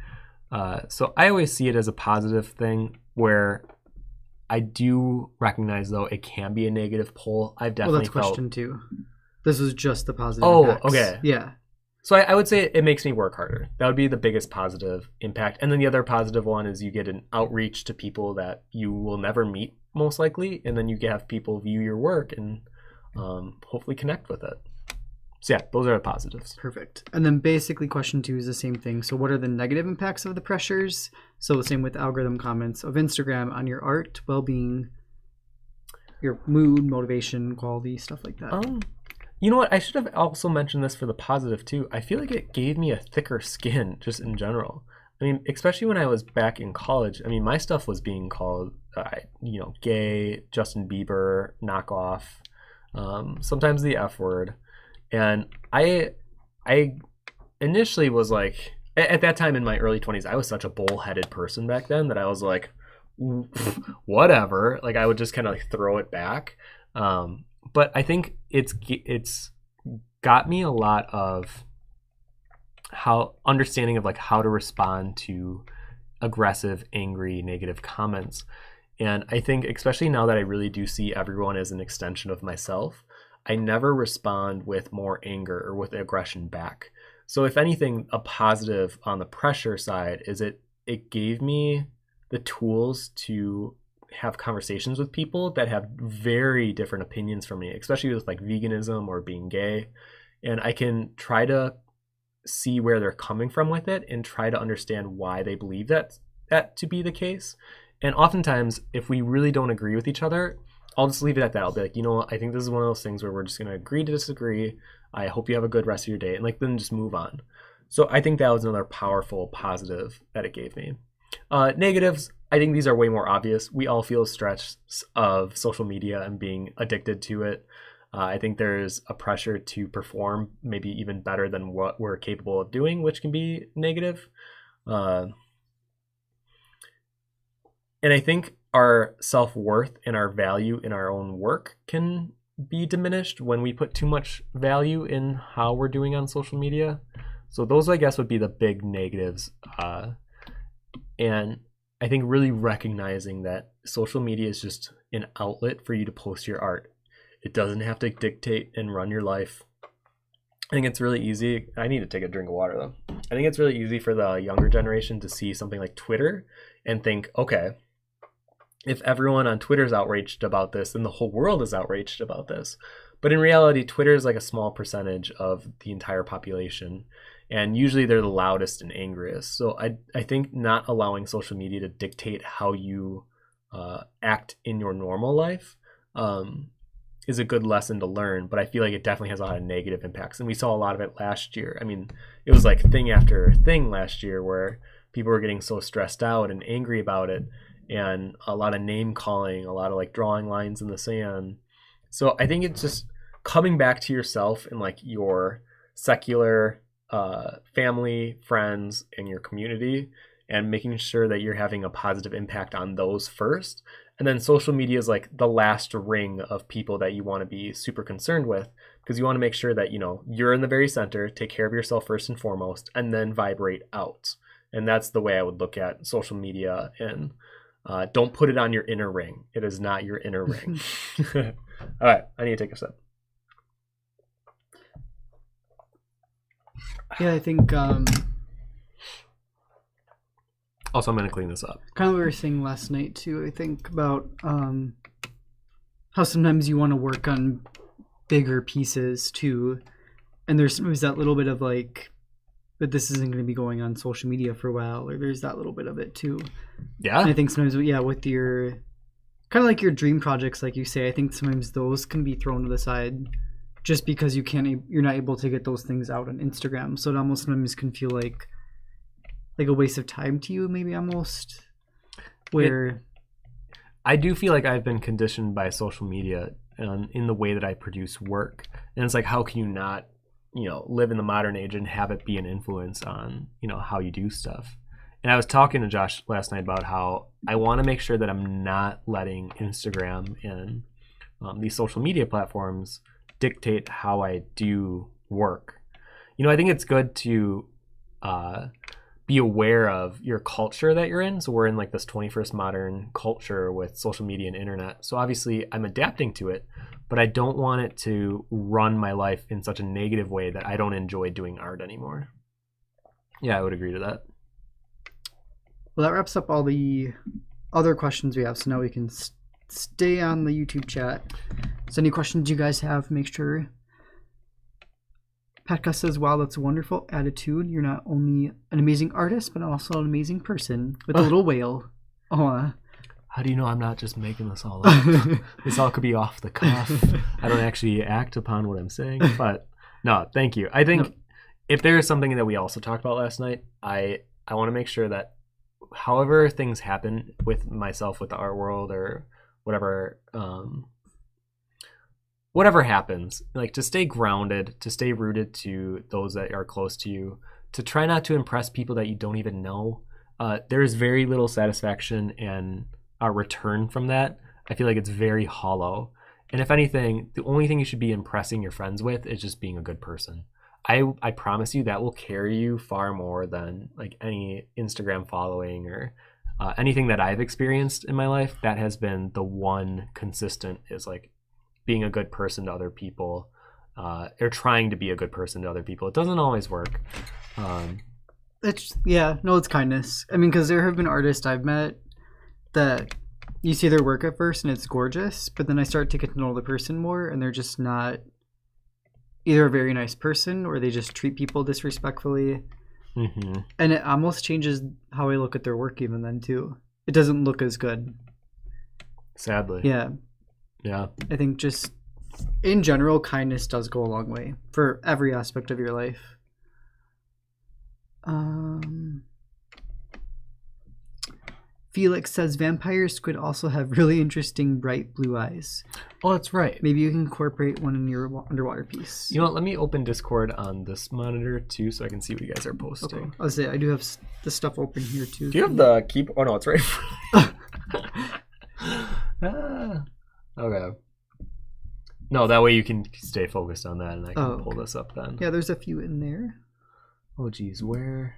So I always see it as a positive thing, where I do recognize, though, it can be a negative pull. I've definitely that's question 2. This was just the positive impacts. Okay. Yeah. So I would say it makes me work harder. That would be the biggest positive impact. And then the other positive one is you get an outreach to people that you will never meet, most likely. And then you have people view your work and hopefully connect with it. So yeah, those are the positives. Perfect. And then basically question 2 is the same thing. So what are the negative impacts of the pressures? So the same with algorithm, comments of Instagram on your art, well-being, your mood, motivation, quality, stuff like that. You know what? I should have also mentioned this for the positive too. I feel like it gave me a thicker skin just in general. I mean, especially when I was back in college. I mean, my stuff was being called, gay, Justin Bieber, knockoff, sometimes the F word. And I initially was like, at that time in my early 20s, I was such a bullheaded person back then that I was like, whatever. Like I would just kind of like throw it back. But I think it's got me a lot of understanding of like how to respond to aggressive, angry, negative comments. And I think especially now that I really do see everyone as an extension of myself, I never respond with more anger or with aggression back. So if anything, a positive on the pressure side is it gave me the tools to have conversations with people that have very different opinions from me, especially with like veganism or being gay. And I can try to see where they're coming from with it and try to understand why they believe that to be the case. And oftentimes, if we really don't agree with each other, I'll just leave it at that. I'll be like, you know what? I think this is one of those things where we're just going to agree to disagree. I hope you have a good rest of your day. And like, then just move on. So I think that was another powerful positive that it gave me. Negatives, I think these are way more obvious. We all feel stress of social media and being addicted to it. I think there's a pressure to perform maybe even better than what we're capable of doing, which can be negative. And I think our self-worth and our value in our own work can be diminished when we put too much value in how we're doing on social media. So those, I guess, would be the big negatives. And I think really recognizing that social media is just an outlet for you to post your art. It doesn't have to dictate and run your life. I think it's really easy. I need to take a drink of water though. I think it's really easy for the younger generation to see something like Twitter and think, okay, if everyone on Twitter is outraged about this, then the whole world is outraged about this. But in reality, Twitter is like a small percentage of the entire population. And usually they're the loudest and angriest. So I think not allowing social media to dictate how you act in your normal life is a good lesson to learn, but I feel like it definitely has a lot of negative impacts. And we saw a lot of it last year. I mean, it was like thing after thing last year where people were getting so stressed out and angry about it, and a lot of name calling, a lot of like drawing lines in the sand. So I think it's just coming back to yourself and like your secular family, friends, and your community, and making sure that you're having a positive impact on those first. And then social media is like the last ring of people that you want to be super concerned with, because you want to make sure that, you know, you're in the very center, take care of yourself first and foremost, and then vibrate out. And that's the way I would look at social media. And don't put it on your inner ring. It is not your inner ring. All right, I need to take a sip. Yeah, I think Also, I'm going to clean this up. kind of what we were saying last night too. I think about how sometimes you want to work on bigger pieces too, and there's always that little bit of like, but this isn't going to be going on social media for a while, or there's that little bit of it too. Yeah. And I think sometimes, yeah, with your kind of like your dream projects, like you say, I think sometimes those can be thrown to the side just because you're not able to get those things out on Instagram. So it almost sometimes can feel like a waste of time to you, maybe almost. Where I do feel like I've been conditioned by social media in the way that I produce work, and it's like, how can you not, you know, live in the modern age and have it be an influence on, you know, how you do stuff. And I was talking to Josh last night about how I want to make sure that I'm not letting Instagram and these social media platforms dictate how I do work. You know, I think it's good to be aware of your culture that you're in. So we're in like this 21st modern culture with social media and internet. So obviously I'm adapting to it, but I don't want it to run my life in such a negative way that I don't enjoy doing art anymore. Yeah, I would agree to that. Well, that wraps up all the other questions we have. So now we can stay on the YouTube chat. So any questions you guys have, make sure. Patka says, wow, that's a wonderful attitude. You're not only an amazing artist, but also an amazing person with a little whale. Oh, how do you know I'm not just making this all up? This all could be off the cuff. I don't actually act upon what I'm saying. But no, thank you. I think if there is something that we also talked about last night, I want to make sure that however things happen with myself, with the art world, or whatever, whatever happens, like to stay grounded, to stay rooted to those that are close to you, to try not to impress people that you don't even know. There is very little satisfaction and a return from that. I feel like it's very hollow. And if anything, the only thing you should be impressing your friends with is just being a good person. I promise you that will carry you far more than like any Instagram following or anything that I've experienced in my life. That has been the one consistent, is like being a good person to other people, or trying to be a good person to other people. It doesn't always work. it's kindness. I mean, because there have been artists I've met that you see their work at first and it's gorgeous, but then I start to get to know the person more and they're just not either a very nice person or they just treat people disrespectfully. Mm-hmm. And it almost changes how I look at their work even then too. It doesn't look as good. Sadly. Yeah. Yeah. I think just in general, kindness does go a long way for every aspect of your life. Felix says vampires could also have really interesting bright blue eyes. Oh, that's right. Maybe you can incorporate one in your underwater piece. You know what? Let me open Discord on this monitor too, so I can see what you guys are posting. Okay. I'll say I do have the stuff open here too. Do you have the keep? Oh no, it's right. Okay. No, that way you can stay focused on that, and I can pull this up then. Yeah, there's a few in there. Oh geez, where?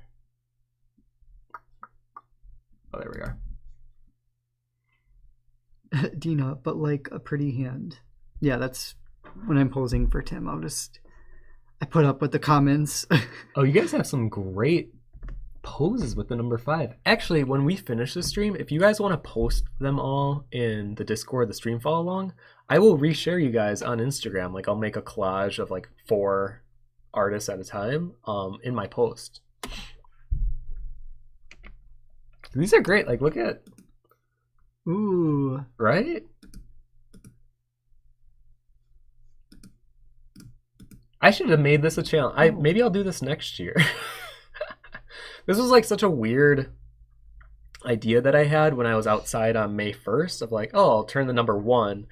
Oh, there we are. Dina, but like a pretty hand. Yeah, that's when I'm posing for Tim. I put up with the comments. Oh, you guys have some great poses with the number 5. Actually, when we finish the stream, if you guys want to post them all in the Discord, the stream follow along, I will reshare you guys on Instagram. Like I'll make a collage of like 4 artists at a time in my post. These are great. Like look at, Ooh, right? I should have made this a challenge. Maybe I'll do this next year. This was like such a weird idea that I had when I was outside on May 1st of like, oh, I'll turn the number 1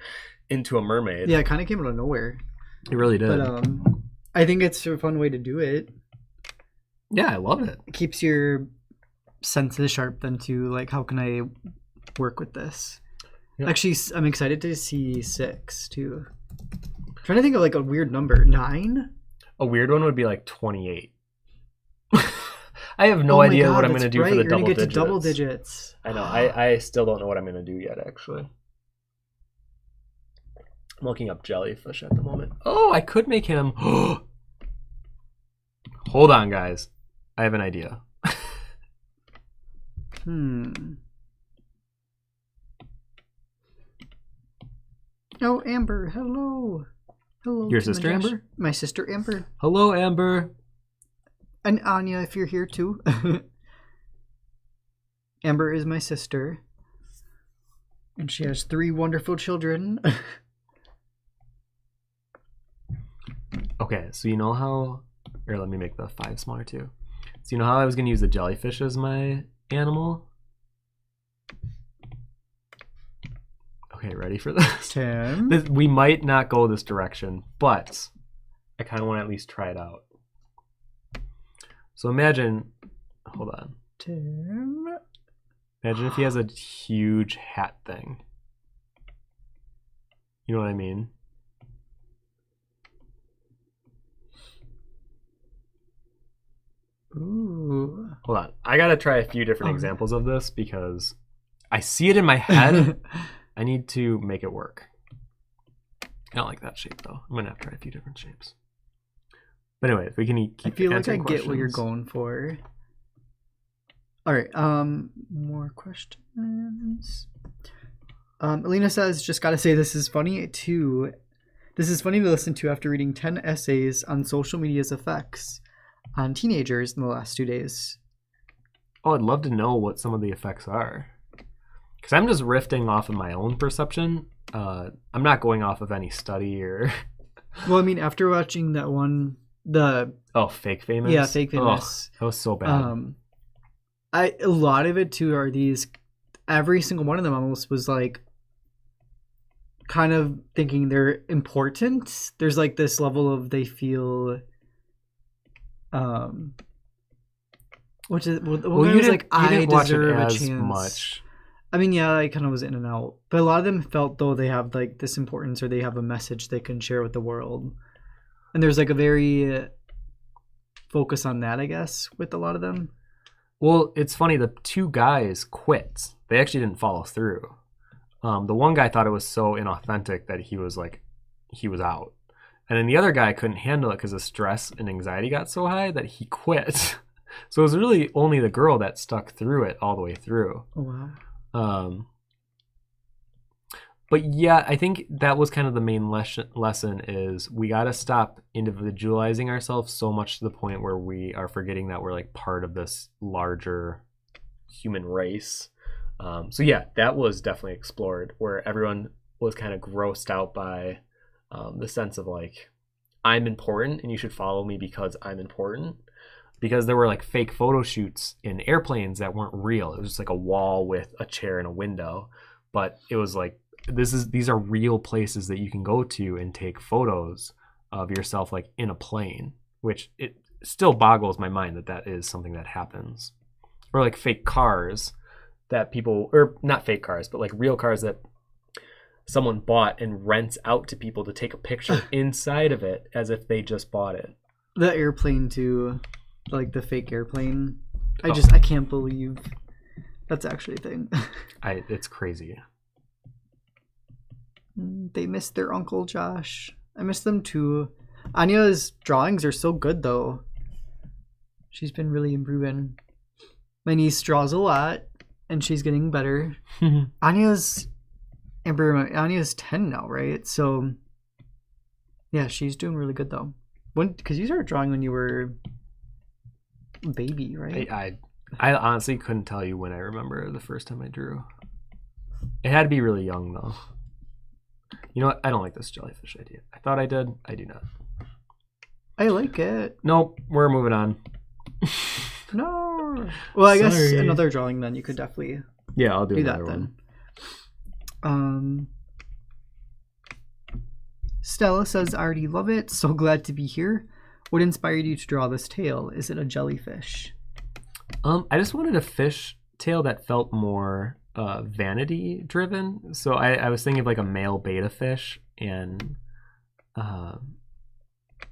into a mermaid. Yeah, it kind of came out of nowhere. It really did. But I think it's a fun way to do it. Yeah, I love it. It keeps your senses sharp then too. Like, how can I work with this? Yeah. Actually, I'm excited to see 6 too. I'm trying to think of like a weird number. 9? A weird one would be like 28. I have no idea what I'm going to do for the double digits. You're going to get to double digits. I know. I still don't know what I'm going to do yet, actually. I'm looking up jellyfish at the moment. Oh, I could make him... Hold on, guys. I have an idea. Oh, Amber. Hello. Hello. Your sister, Amber? My sister, Amber. Hello, Amber. And Anya, if you're here too. Amber is my sister. And she has 3 wonderful children. Okay, so you know how... Or let me make the 5 smaller too. So you know how I was going to use the jellyfish as my animal? Okay, ready for this? Tim? We might not go this direction, but I kind of want to at least try it out. So imagine, hold on. Tim? Imagine if he has a huge hat thing. You know what I mean? Ooh. Hold on. I gotta try a few different examples of this because I see it in my head. I need to make it work. I don't like that shape though. I'm gonna have to try a few different shapes. But anyway, if we can keep I feel like I questions. get what you're going for. All right. More questions. Alina says, just gotta say this is funny too. This is funny to listen to after reading 10 essays on social media's effects on teenagers in the last 2 days. Oh, I'd love to know what some of the effects are. Because I'm just riffing off of my own perception. I'm not going off of any study or... Well, I mean, after watching that one, Fake Famous? Yeah, Fake Famous. Oh, that was so bad. A lot of it too are these... Every single one of them almost was like... kind of thinking they're important. There's like this level of they feel... which is you was like I deserve a chance. Much. I mean, yeah, I kind of was in and out, but a lot of them felt though they have like this importance or they have a message they can share with the world, and there's like a very focus on that, I guess, with a lot of them. Well, it's funny. The 2 guys quit. They actually didn't follow through. The one guy thought it was so inauthentic that he was out. And then the other guy couldn't handle it because the stress and anxiety got so high that he quit. So it was really only the girl that stuck through it all the way through. Oh, wow. But yeah, I think that was kind of the main lesson is we got to stop individualizing ourselves so much to the point where we are forgetting that we're like part of this larger human race. So yeah, that was definitely explored where everyone was kind of grossed out by the sense of like, I'm important and you should follow me because I'm important. Because there were like fake photo shoots in airplanes that weren't real. It was just like a wall with a chair and a window. But it was like, these are real places that you can go to and take photos of yourself like in a plane, which it still boggles my mind that is something that happens. Or like fake cars that people, or not fake cars, but like real cars that someone bought and rents out to people to take a picture inside of it as if they just bought it. The airplane too, like the fake airplane. I can't believe that's actually a thing. It's crazy. They missed their Uncle Josh. I miss them too. Anya's drawings are so good though. She's been really improving. My niece draws a lot, and she's getting better. Anya's 10 now, right? So, yeah, she's doing really good though. Because you started drawing when you were a baby, right? I honestly couldn't tell you when I remember the first time I drew. It had to be really young though. You know what? I don't like this jellyfish idea. I thought I did. I do not. I like it. Nope. We're moving on. No. Well, I guess another drawing then. You could definitely I'll do that one. Then. Stella says, I already love it. So glad to be here. What inspired you to draw this tail? Is it a jellyfish? I just wanted a fish tail that felt more vanity driven. So I was thinking of like a male beta fish and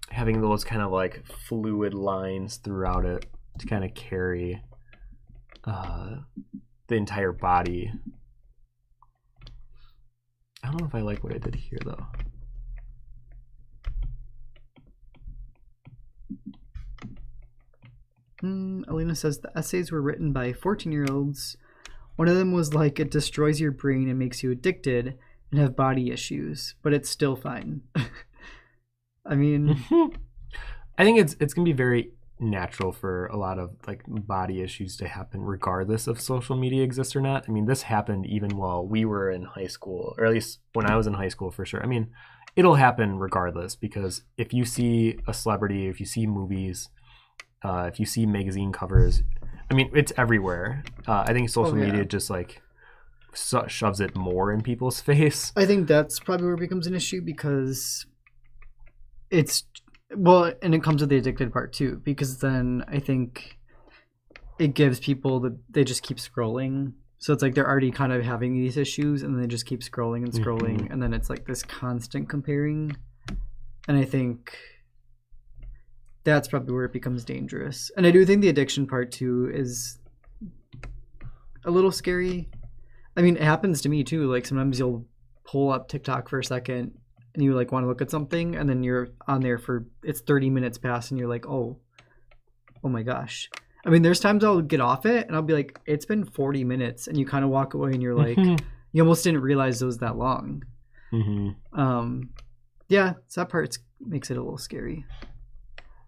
having those kind of like fluid lines throughout it to kind of carry the entire body. I don't know if I like what I did here though. Alina says the essays were written by 14-year-olds. One of them was like, it destroys your brain and makes you addicted and have body issues, but it's still fine. I mean, I think it's going to be very natural for a lot of like body issues to happen regardless if social media exists or not. I mean, this happened even while we were in high school, or at least when I was in high school for sure. I mean, it'll happen regardless, because if you see a celebrity, if you see movies, if you see magazine covers, I mean, it's everywhere. I think social media just like shoves it more in people's face. I think that's probably where it becomes an issue, because it's, well, and it comes with the addicted part too, because then I think it gives people they just keep scrolling. So it's like they're already kind of having these issues, and they just keep scrolling and scrolling, and then it's like this constant comparing. And I think that's probably where it becomes dangerous. And I do think the addiction part too is a little scary. I mean, it happens to me too. Like sometimes you'll pull up TikTok for a second and you like want to look at something, and then you're on there for, it's 30 minutes past, and you're like, oh my gosh. I mean, there's times I'll get off it and I'll be like, it's been 40 minutes, and you kind of walk away and you're like, you almost didn't realize it was that long. Yeah, so that part makes it a little scary.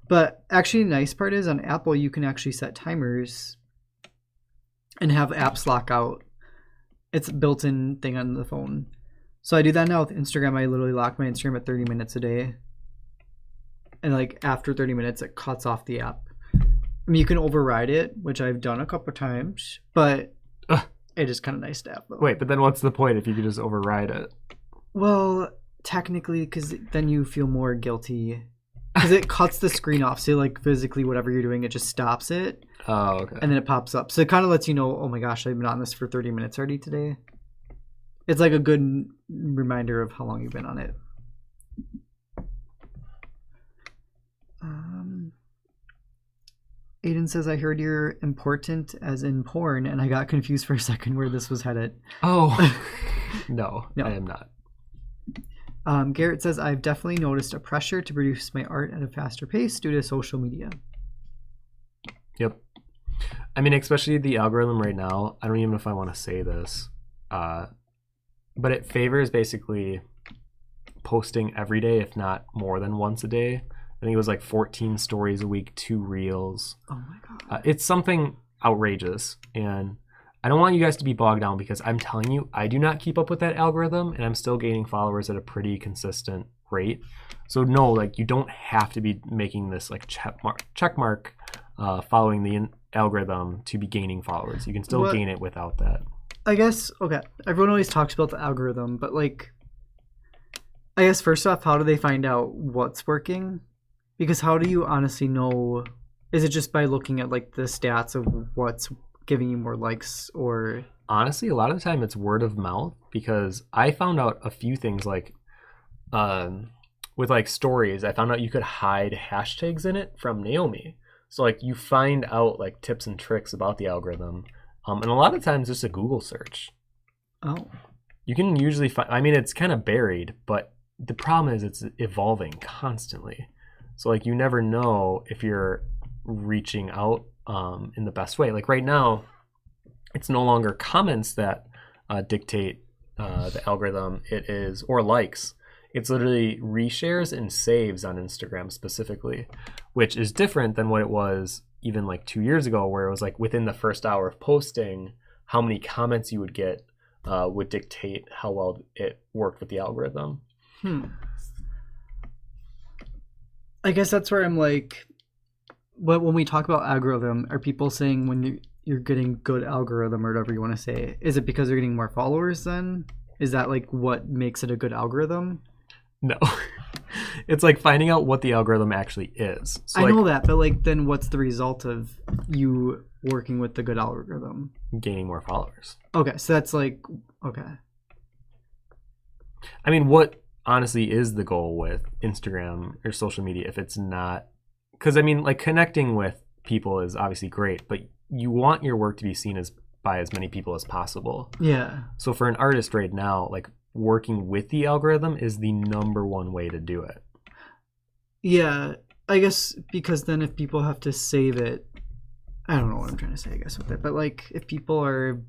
But actually, the nice part is on Apple, you can actually set timers and have apps lock out. It's a built-in thing on the phone. So I do that now with Instagram. I literally lock my Instagram at 30 minutes a day. And like after 30 minutes, it cuts off the app. I mean, you can override it, which I've done a couple times, but it is kind of nice to have though. Wait, but then what's the point if you could just override it? Well, technically, because then you feel more guilty. Because it cuts the screen off. So like physically, whatever you're doing, it just stops it. Oh, okay. And then it pops up. So it kind of lets you know, oh my gosh, I've been on this for 30 minutes already today. It's like a good reminder of how long you've been on it. Aiden says, I heard you're important as in porn, and I got confused for a second where this was headed. Oh, no, I am not. Garrett says, I've definitely noticed a pressure to produce my art at a faster pace due to social media. Yep. I mean, especially the algorithm right now, I don't even know if I want to say this, but it favors basically posting every day, if not more than once a day. I think it was like 14 stories a week, 2 reels. Oh my God. It's something outrageous, and I don't want you guys to be bogged down, because I'm telling you, I do not keep up with that algorithm, and I'm still gaining followers at a pretty consistent rate. So no, like you don't have to be making this like check mark following the algorithm to be gaining followers. You can still gain it without that. I guess, okay, everyone always talks about the algorithm, but like, I guess first off, how do they find out what's working? Because how do you honestly know? Is it just by looking at like the stats of what's giving you more likes? Or honestly, a lot of the time it's word of mouth, because I found out a few things like with like stories, I found out you could hide hashtags in it from Naomi. So like you find out like tips and tricks about the algorithm. And a lot of times just a Google search. Oh. You can usually find, I mean, it's kind of buried, but the problem is it's evolving constantly. So like you never know if you're reaching out in the best way. Like right now, it's no longer comments that dictate the algorithm. It is, or likes. It's literally reshares and saves on Instagram specifically, which is different than what it was even like 2 years ago, where it was like within the first hour of posting, how many comments you would get would dictate how well it worked with the algorithm. I guess that's where I'm like, but when we talk about algorithm, are people saying when you're getting good algorithm or whatever you want to say, is it because you're getting more followers then? Is that like what makes it a good algorithm? No. It's like finding out what the algorithm actually is. So I like, know that, but like then what's the result of you working with the good algorithm? gaining more followers. Okay, so that's like, okay. I mean, what honestly is the goal with Instagram or social media if it's not, because I mean, like connecting with people is obviously great, but you want your work to be seen as by as many people as possible. Yeah. So for an artist right now, like working with the algorithm is the number one way to do it. Yeah, I guess because then if people have to save it, I don't know what I'm trying to say, I guess, with it, but like if people are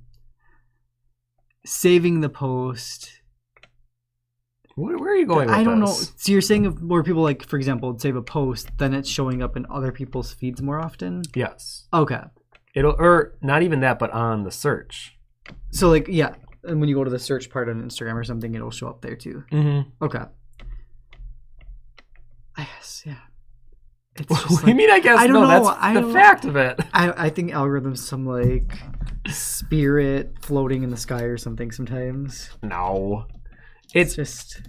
saving the post, Where are you going with I don't know. this? So you're saying if more people, like for example, save a post, then it's showing up in other people's feeds more often? Yes. Okay. It'll, or not even that, but on the search. So like, yeah, and when you go to the search part on Instagram or something, it'll show up there too. Mm-hmm. Okay. I guess, yeah. It's What just do you mean? I guess I don't no. know. That's I the don't- fact of it. I think algorithms some like spirit floating in the sky or something sometimes. No, It's it's just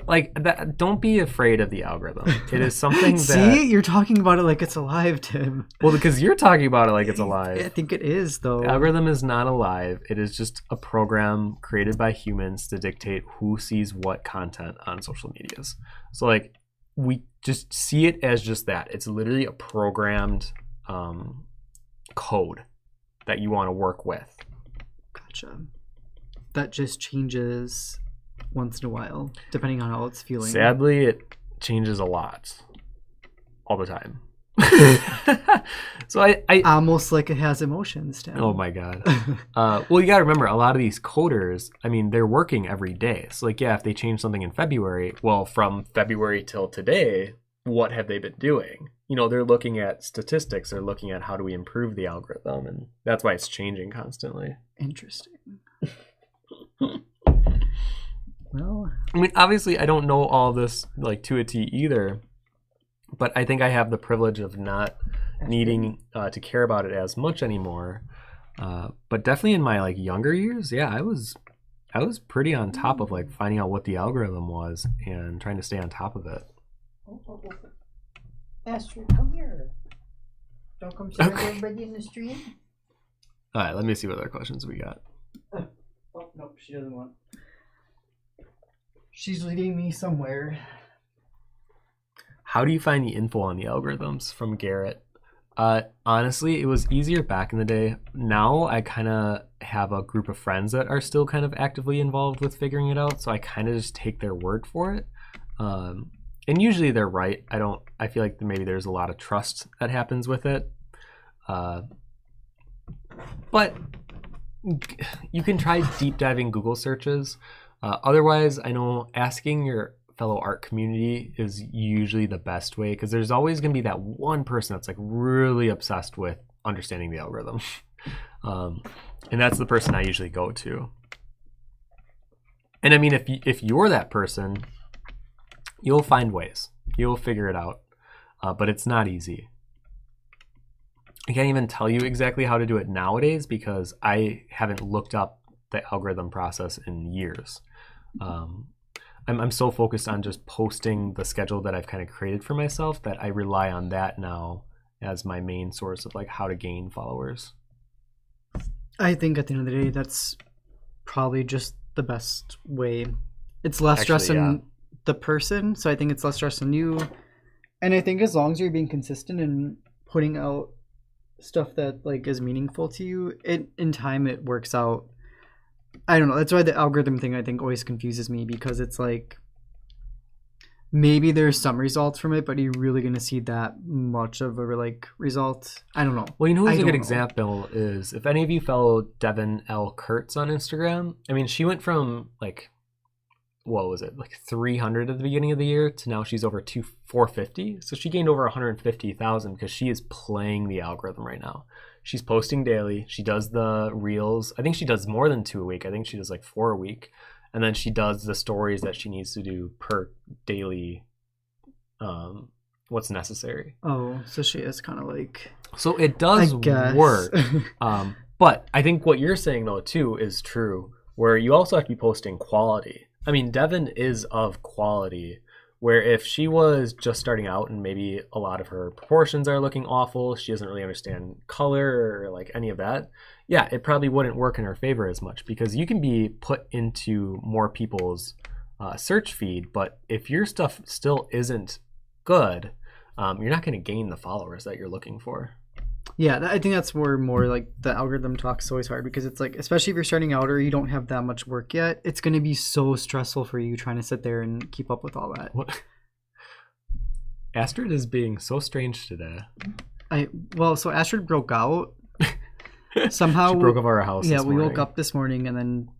like that. Don't be afraid of the algorithm. It is something that. See, you're talking about it like it's alive, Tim. Well, because you're talking about it like it's I alive. think it is though. The algorithm is not alive. It is just a program created by humans to dictate who sees what content on social medias. So like we just see it as just that. It's literally a programmed code that you want to work with. Gotcha. That just changes once in a while, depending on how it's feeling. Sadly, it changes a lot all the time. So I Almost like it has emotions, Tim. oh my god. Well, you got to remember, a lot of these coders, I mean, they're working every day. So like, yeah, if they change something in February, well, from February till today, what have they been doing? You know, they're looking at statistics. They're looking at how do we improve the algorithm, and that's why it's changing constantly. Interesting. Well, I mean, obviously, I don't know all this like to a T either, but I think I have the privilege of not needing to care about it as much anymore. But definitely in my like younger years, yeah, I was pretty on top of like finding out what the algorithm was and trying to stay on top of it. Astrid, come here. Don't come sit with everybody in the stream. All right, let me see what other questions we got. oh nope, she doesn't want. She's leading me somewhere. How do you find the info on the algorithms? From Garrett. Honestly, it was easier back in the day. Now I kind of have a group of friends that are still kind of actively involved with figuring it out, so I kind of just take their word for it. And usually they're right. I feel like maybe there's a lot of trust that happens with it. But you can try deep diving Google searches. Otherwise, I know asking your fellow art community is usually the best way, because there's always going to be that one person that's like really obsessed with understanding the algorithm. And that's the person I usually go to. And I mean, if you're that person, you'll find ways. You'll figure it out. But it's not easy. I can't even tell you exactly how to do it nowadays because I haven't looked up the algorithm process in years. I'm so focused on just posting the schedule that I've kind of created for myself that I rely on that now as my main source of like how to gain followers. I think at the end of the day, that's probably just the best way. It's less stress on the person, so I think it's less stress on you. And I think as long as you're being consistent and putting out stuff that like is meaningful to you, in time it works out I don't know. That's why the algorithm thing I think always confuses me, because it's like maybe there's some results from it, but are you really going to see that much of a like result? I don't know. Well, you know who's I a good don't know. example is if any of you follow Devin L. Kurtz on Instagram. I mean, she went from like, what was it, like 300 at the beginning of the year to now she's over 450. So she gained over 150,000 because she is playing the algorithm right now. She's posting daily. She does the reels. I think she does more than 2 a week. I think she does like 4 a week. And then she does the stories that she needs to do per daily, what's necessary. Oh, so she is kind of like... So it does I guess. work. But I think what you're saying, though, too, is true, where you also have to be posting quality. I mean, Devin is of quality, where if she was just starting out and maybe a lot of her proportions are looking awful, she doesn't really understand color or like any of that, yeah, it probably wouldn't work in her favor as much, because you can be put into more people's search feed, but if your stuff still isn't good, you're not going to gain the followers that you're looking for. Yeah, I think that's where more like the algorithm talk is always hard, because it's like, especially if you're starting out or you don't have that much work yet, it's going to be so stressful for you trying to sit there and keep up with all that. What? Astrid is being so strange today. So Astrid broke out. Somehow she broke up our house. Yeah, this we morning. woke up this morning and then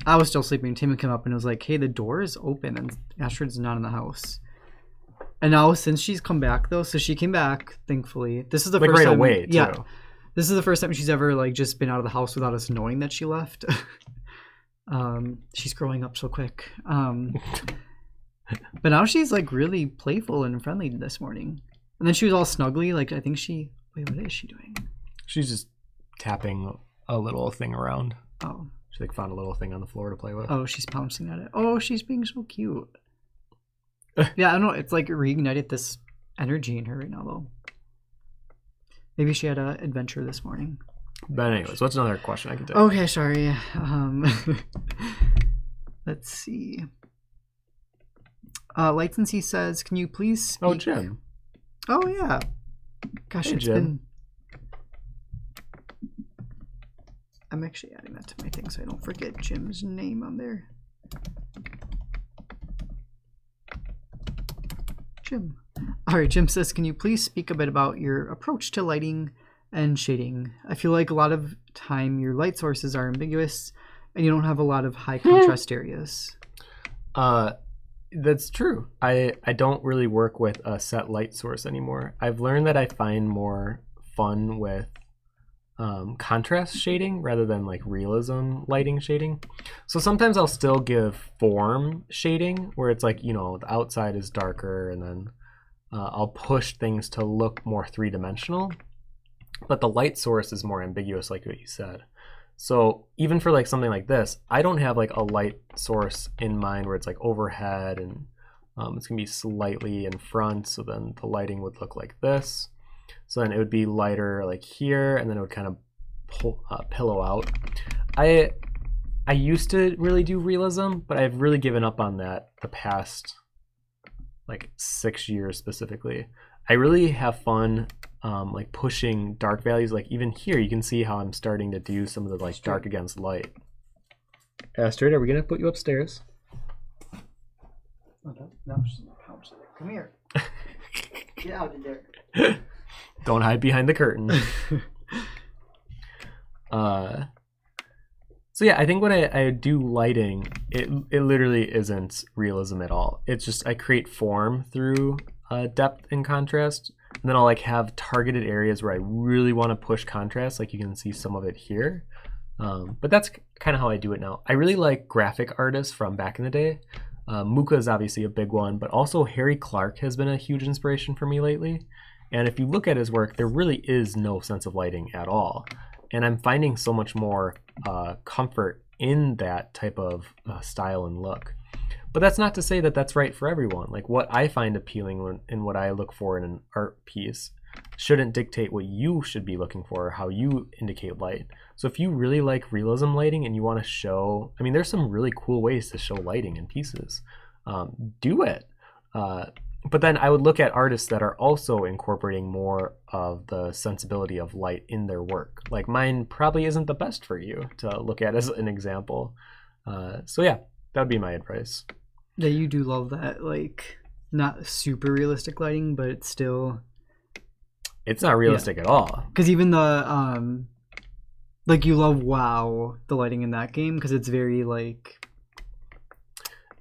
I was still sleeping. Tim came up and was like, "Hey, the door is open and Astrid's not in the house." And now since she's come back though, so she came back, thankfully. This is the like first right time, away, too. Yeah. This is the first time she's ever like just been out of the house without us knowing that she left. She's growing up so quick. But now she's like really playful and friendly this morning. And then she was all snuggly, like I think she what is she doing? She's just tapping a little thing around. Oh. She like found a little thing on the floor to play with. Oh, she's pouncing at it. Oh, she's being so cute. Yeah, I don't know. It's like reignited this energy in her right now, though. Maybe she had an adventure this morning. But anyways, what's another question I can take? Okay, sorry. Let's see. License says, "Can you please speak?" Oh, Jim. Oh yeah. Gosh, Hey, it's Jim. been. I'm actually adding that to my thing so I don't forget Jim's name on there. Jim. All right, Jim says, "Can you please speak a bit about your approach to lighting and shading? I feel like a lot of time your light sources are ambiguous and you don't have a lot of high contrast areas." That's true. I don't really work with a set light source anymore. I've learned that I find more fun with contrast shading rather than like realism lighting shading. So sometimes I'll still give form shading where it's like, you know, the outside is darker and then I'll push things to look more three-dimensional, but the light source is more ambiguous, like what you said. So even for like something like this, I don't have like a light source in mind where it's like overhead and it's gonna be slightly in front, so then the lighting would look like this. So then it would be lighter like here, and then it would kind of pillow out. I used to really do realism, but I've really given up on that the past like 6 years specifically. I really have fun like pushing dark values. Like even here, you can see how I'm starting to do some of the like dark against light. Astrid, are we gonna put you upstairs? Okay. No, she's in the couch. Come here. Get out of there. Don't hide behind the curtain. So yeah, I think when I do lighting, it literally isn't realism at all. It's just I create form through depth and contrast, and then I'll like have targeted areas where I really want to push contrast, like you can see some of it here. But that's kind of how I do it now. I really like graphic artists from back in the day. Muka is obviously a big one, but also Harry Clark has been a huge inspiration for me lately. And if you look at his work, there really is no sense of lighting at all. And I'm finding so much more comfort in that type of style and look. But that's not to say that that's right for everyone. Like what I find appealing and what I look for in an art piece shouldn't dictate what you should be looking for or how you indicate light. So if you really like realism lighting and you want to show, I mean, there's some really cool ways to show lighting in pieces. Do it. But then I would look at artists that are also incorporating more of the sensibility of light in their work. Like mine probably isn't the best for you to look at as an example. So yeah, that would be my advice. Yeah, you do love that, like, not super realistic lighting, but it's still... It's not realistic at all. Because even the, like, you love WoW, the lighting in that game, because it's very, like...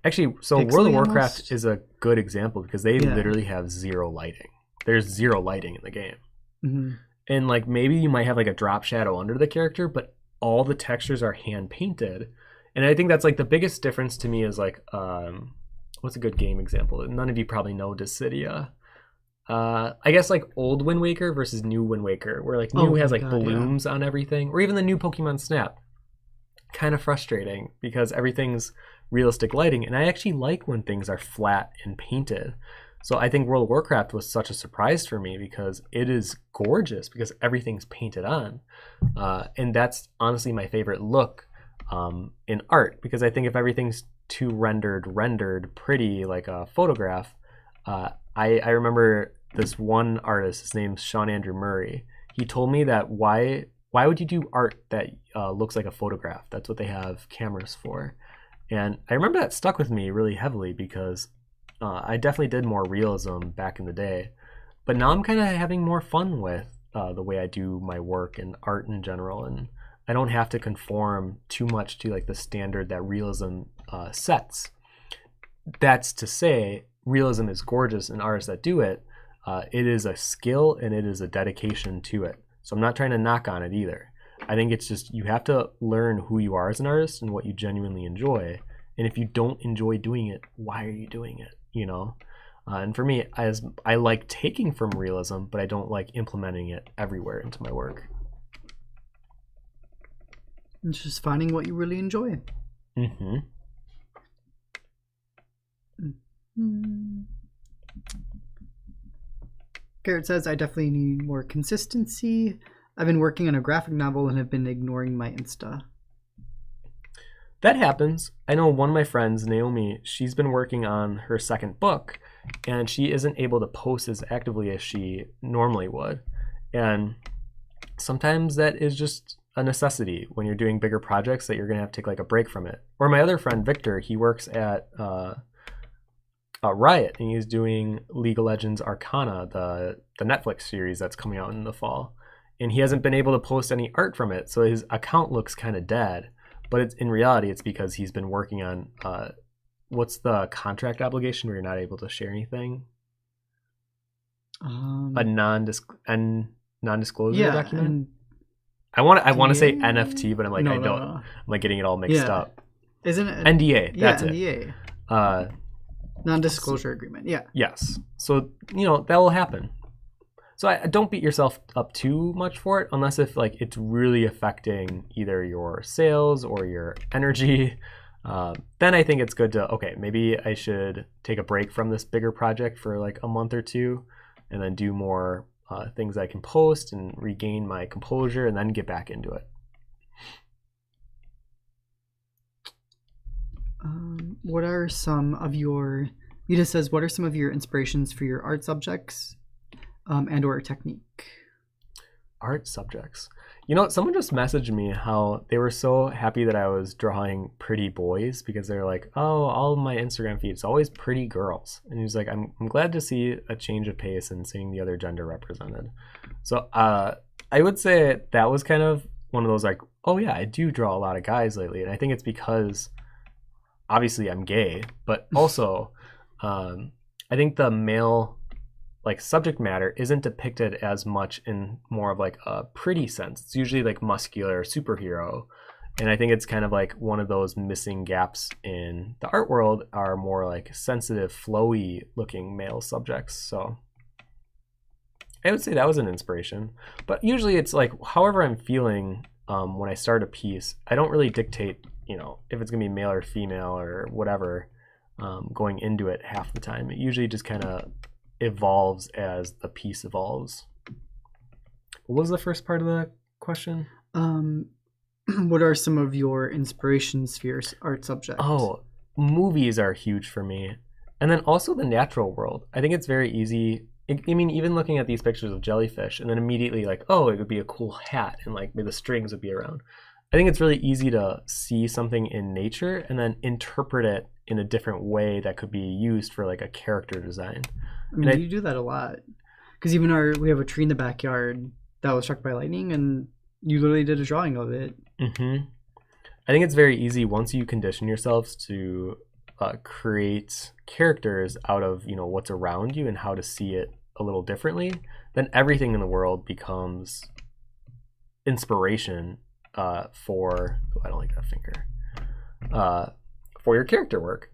Actually, so Pixely World of Warcraft almost? is a good example because they Yeah. literally have zero lighting. There's zero lighting in the game. Mm-hmm. And like maybe you might have like a drop shadow under the character, but all the textures are hand painted. And I think that's like the biggest difference to me is like, what's a good game example? None of you probably know Dissidia. I guess like old Wind Waker versus new Wind Waker, where like new Oh has my like God, balloons on everything, or even the new Pokemon Snap. Kind of frustrating because everything's realistic lighting, and I actually like when things are flat and painted. So I think World of Warcraft was such a surprise for me because it is gorgeous because everything's painted on, and that's honestly my favorite look in art, because I think if everything's too rendered pretty like a photograph, I remember this one artist, his name's Sean Andrew Murray. He told me that why would you do art that looks like a photograph? That's what they have cameras for. And I remember that stuck with me really heavily because I definitely did more realism back in the day. But now I'm kind of having more fun with the way I do my work and art in general. And I don't have to conform too much to like the standard that realism sets. That's to say, realism is gorgeous and artists that do it. It is a skill and it is a dedication to it. So I'm not trying to knock on it either. I think it's just you have to learn who you are as an artist and what you genuinely enjoy. And if you don't enjoy doing it, why are you doing it? You know? And for me, I like taking from realism, but I don't like implementing it everywhere into my work. It's just finding what you really enjoy. Mm-hmm. Garrett says, I definitely need more consistency. I've been working on a graphic novel and have been ignoring my Insta. That happens. I know one of my friends, Naomi, she's been working on her second book, and she isn't able to post as actively as she normally would. And sometimes that is just a necessity when you're doing bigger projects that you're going to have to take like a break from it. Or my other friend, Victor, he works at Riot, and he's doing League of Legends Arcana, the Netflix series that's coming out in the fall. And he hasn't been able to post any art from it, so his account looks kind of dead. But in reality, it's because he's been working on what's the contract obligation where you're not able to share anything? A non-disclosure document. I want to say NFT, but I'm like No. I'm like getting it all mixed up. Isn't it NDA? That's NDA. it. Non-disclosure agreement. Yeah. Yes. So that will happen. So I don't beat yourself up too much for it, unless if like it's really affecting either your sales or your energy. Then I think it's good to, okay, maybe I should take a break from this bigger project for like a month or two, and then do more things I can post and regain my composure, and then get back into it. What are some of your? Vita says, what are some of your inspirations for your art subjects? And or technique. Art subjects. Someone just messaged me how they were so happy that I was drawing pretty boys, because they're like, oh, all of my Instagram feed is always pretty girls. And he's like, I'm glad to see a change of pace and seeing the other gender represented. So I would say that was kind of one of those like, oh yeah, I do draw a lot of guys lately. And I think it's because obviously I'm gay, but also I think the male like subject matter isn't depicted as much in more of like a pretty sense. It's usually like muscular superhero. And I think it's kind of like one of those missing gaps in the art world are more like sensitive, flowy looking male subjects. So I would say that was an inspiration. But usually it's like however I'm feeling when I start a piece. I don't really dictate, if it's gonna be male or female or whatever going into it half the time. It usually just kind of evolves as the piece evolves. What was the first part of the question? What are some of your inspirations for your art subjects? Oh, movies are huge for me. And then also the natural world. I think it's very easy. I mean, even looking at these pictures of jellyfish and then immediately like, oh, it would be a cool hat and like maybe the strings would be around. I think it's really easy to see something in nature and then interpret it in a different way that could be used for like a character design. I mean, you do that a lot. Because even we have a tree in the backyard that was struck by lightning, and you literally did a drawing of it. Mm-hmm. I think it's very easy once you condition yourselves to create characters out of what's around you and how to see it a little differently, then everything in the world becomes inspiration for I don't like that finger for your character work.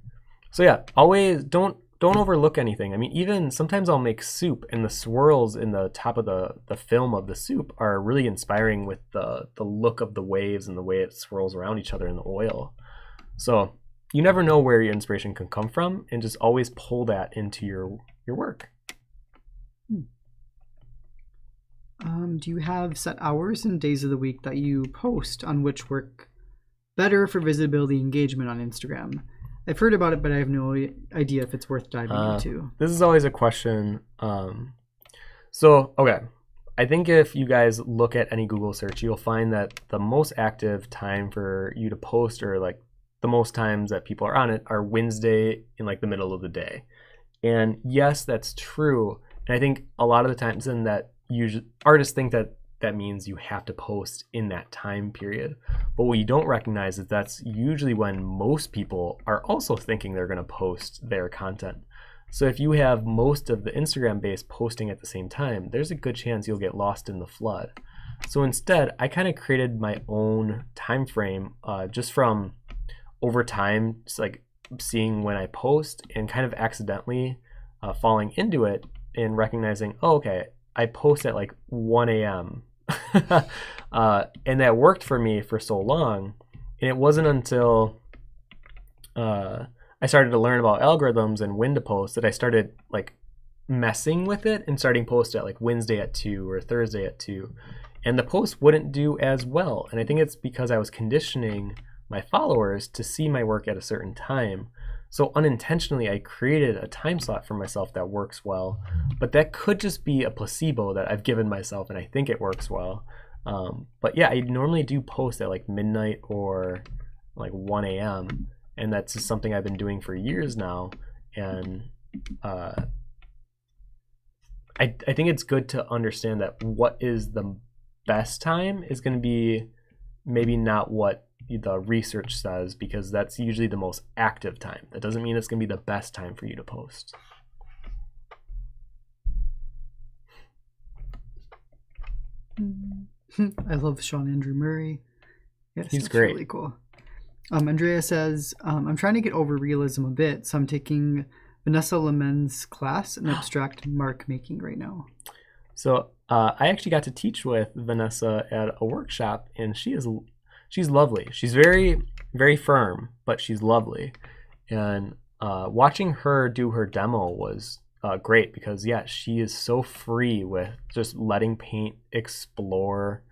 So yeah, always don't overlook anything. I mean, even sometimes I'll make soup and the swirls in the top of the film of the soup are really inspiring with the look of the waves and the way it swirls around each other in the oil. So you never know where your inspiration can come from, and just always pull that into your work. Do you have set hours and days of the week that you post on which work better for visibility engagement on Instagram? I've heard about it, but I have no idea if it's worth diving into. This is always a question. So, okay. I think if you guys look at any Google search, you'll find that the most active time for you to post, or like the most times that people are on it, are Wednesday in like the middle of the day. And yes, that's true. And I think a lot of the times in that artists think that means you have to post in that time period. But what you don't recognize is that's usually when most people are also thinking they're going to post their content. So if you have most of the Instagram base posting at the same time, there's a good chance you'll get lost in the flood. So instead, I kind of created my own time frame just from over time, just like seeing when I post and kind of accidentally falling into it and recognizing, oh, okay, I post at like 1 a.m. And that worked for me for so long. And it wasn't until I started to learn about algorithms and when to post that I started like messing with it and starting post at like Wednesday at 2 or Thursday at 2. And the post wouldn't do as well. And I think it's because I was conditioning my followers to see my work at a certain time. So unintentionally, I created a time slot for myself that works well, but that could just be a placebo that I've given myself and I think it works well. But yeah, I normally do post at like midnight or like 1 a.m. and that's just something I've been doing for years now. And I think it's good to understand that what is the best time is going to be maybe not what the research says, because that's usually the most active time. That doesn't mean it's going to be the best time for you to post. I love Sean Andrew Murray. Yes, he's great. Really cool. Andrea says, I'm trying to get over realism a bit, so I'm taking Vanessa Lemon's class in abstract mark making right now. So I actually got to teach with Vanessa at a workshop, and she's lovely. She's very, very firm, but she's lovely. And watching her do her demo was great because, yeah, she is so free with just letting paint explore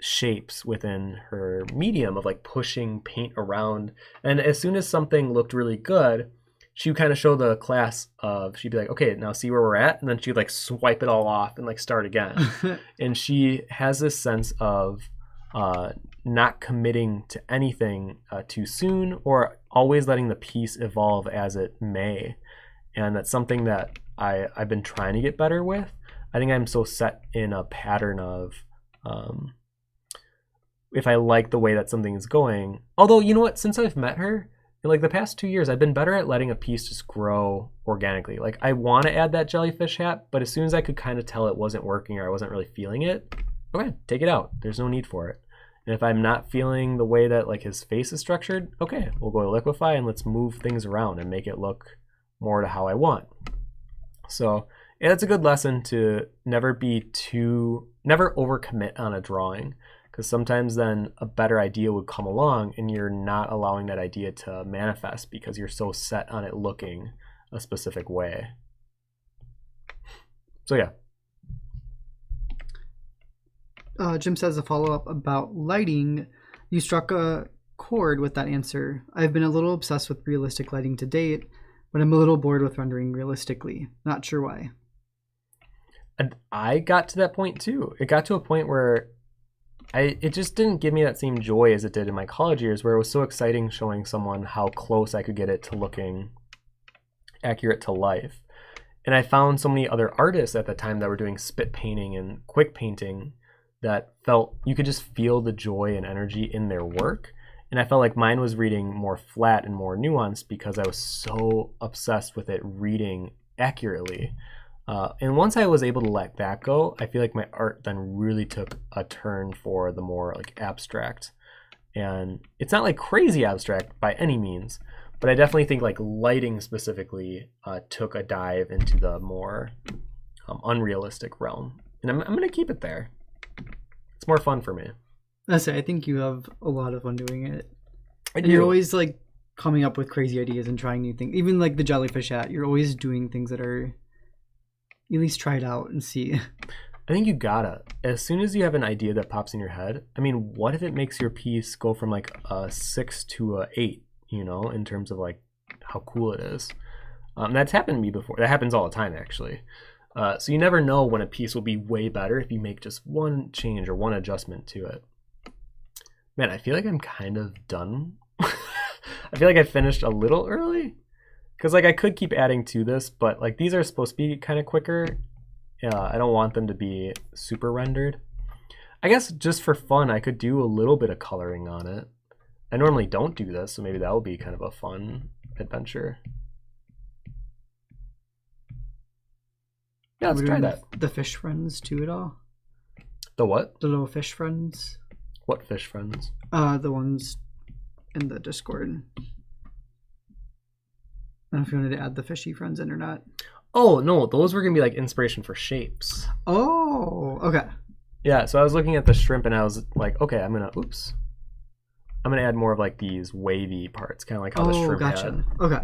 shapes within her medium of like pushing paint around. And as soon as something looked really good, she would kind of show the class she'd be like, okay, now see where we're at. And then she'd like swipe it all off and like start again. And she has this sense of not committing to anything too soon, or always letting the piece evolve as it may. And that's something that I've been trying to get better with. I think I'm so set in a pattern of if I like the way that something is going. Although, you know what, since I've met her, in like the past 2 years, I've been better at letting a piece just grow organically. Like I want to add that jellyfish hat, but as soon as I could kind of tell it wasn't working or I wasn't really feeling it, okay, take it out. There's no need for it. And if I'm not feeling the way that like his face is structured, okay, we'll go to liquify and let's move things around and make it look more to how I want. So yeah, that's a good lesson to never overcommit on a drawing, because sometimes then a better idea would come along and you're not allowing that idea to manifest because you're so set on it looking a specific way. So yeah. Jim says a follow-up about lighting. You struck a chord with that answer. I've been a little obsessed with realistic lighting to date, but I'm a little bored with rendering realistically. Not sure why. And I got to that point too. It got to a point where it just didn't give me that same joy as it did in my college years, where it was so exciting showing someone how close I could get it to looking accurate to life. And I found so many other artists at the time that were doing spit painting and quick painting that felt you could just feel the joy and energy in their work. And I felt like mine was reading more flat and more nuanced because I was so obsessed with it reading accurately. And once I was able to let that go, I feel like my art then really took a turn for the more like abstract. And it's not like crazy abstract by any means, but I definitely think like lighting specifically took a dive into the more unrealistic realm. And I'm going to keep it there. It's more fun for me. That's it. I think you have a lot of fun doing it. I And do. you're always like coming up with crazy ideas and trying new things. Even like the jellyfish hat, you're always doing things that are, at least try it out and see. I think you gotta. As soon as you have an idea that pops in your head, I mean, what if it makes your piece go from like a 6 to a 8, you know, in terms of like how cool it is. That's happened to me before. That happens all the time, actually. So you never know when a piece will be way better if you make just one change or one adjustment to it. Man, I feel like I'm kind of done. I feel like I finished a little early. Because like I could keep adding to this, but like these are supposed to be kind of quicker. I don't want them to be super rendered. I guess just for fun, I could do a little bit of coloring on it. I normally don't do this, so maybe that will be kind of a fun adventure. Yeah, let's try that. The fish friends too at all? The what? The little fish friends? What fish friends? The ones in the Discord. I don't know if you wanted to add the fishy friends in or not. Oh, no, those were going to be like inspiration for shapes. Oh, okay. Yeah, so I was looking at the shrimp and I was like, okay, I'm going to add more of like these wavy parts, kind of like how the shrimp had. Okay.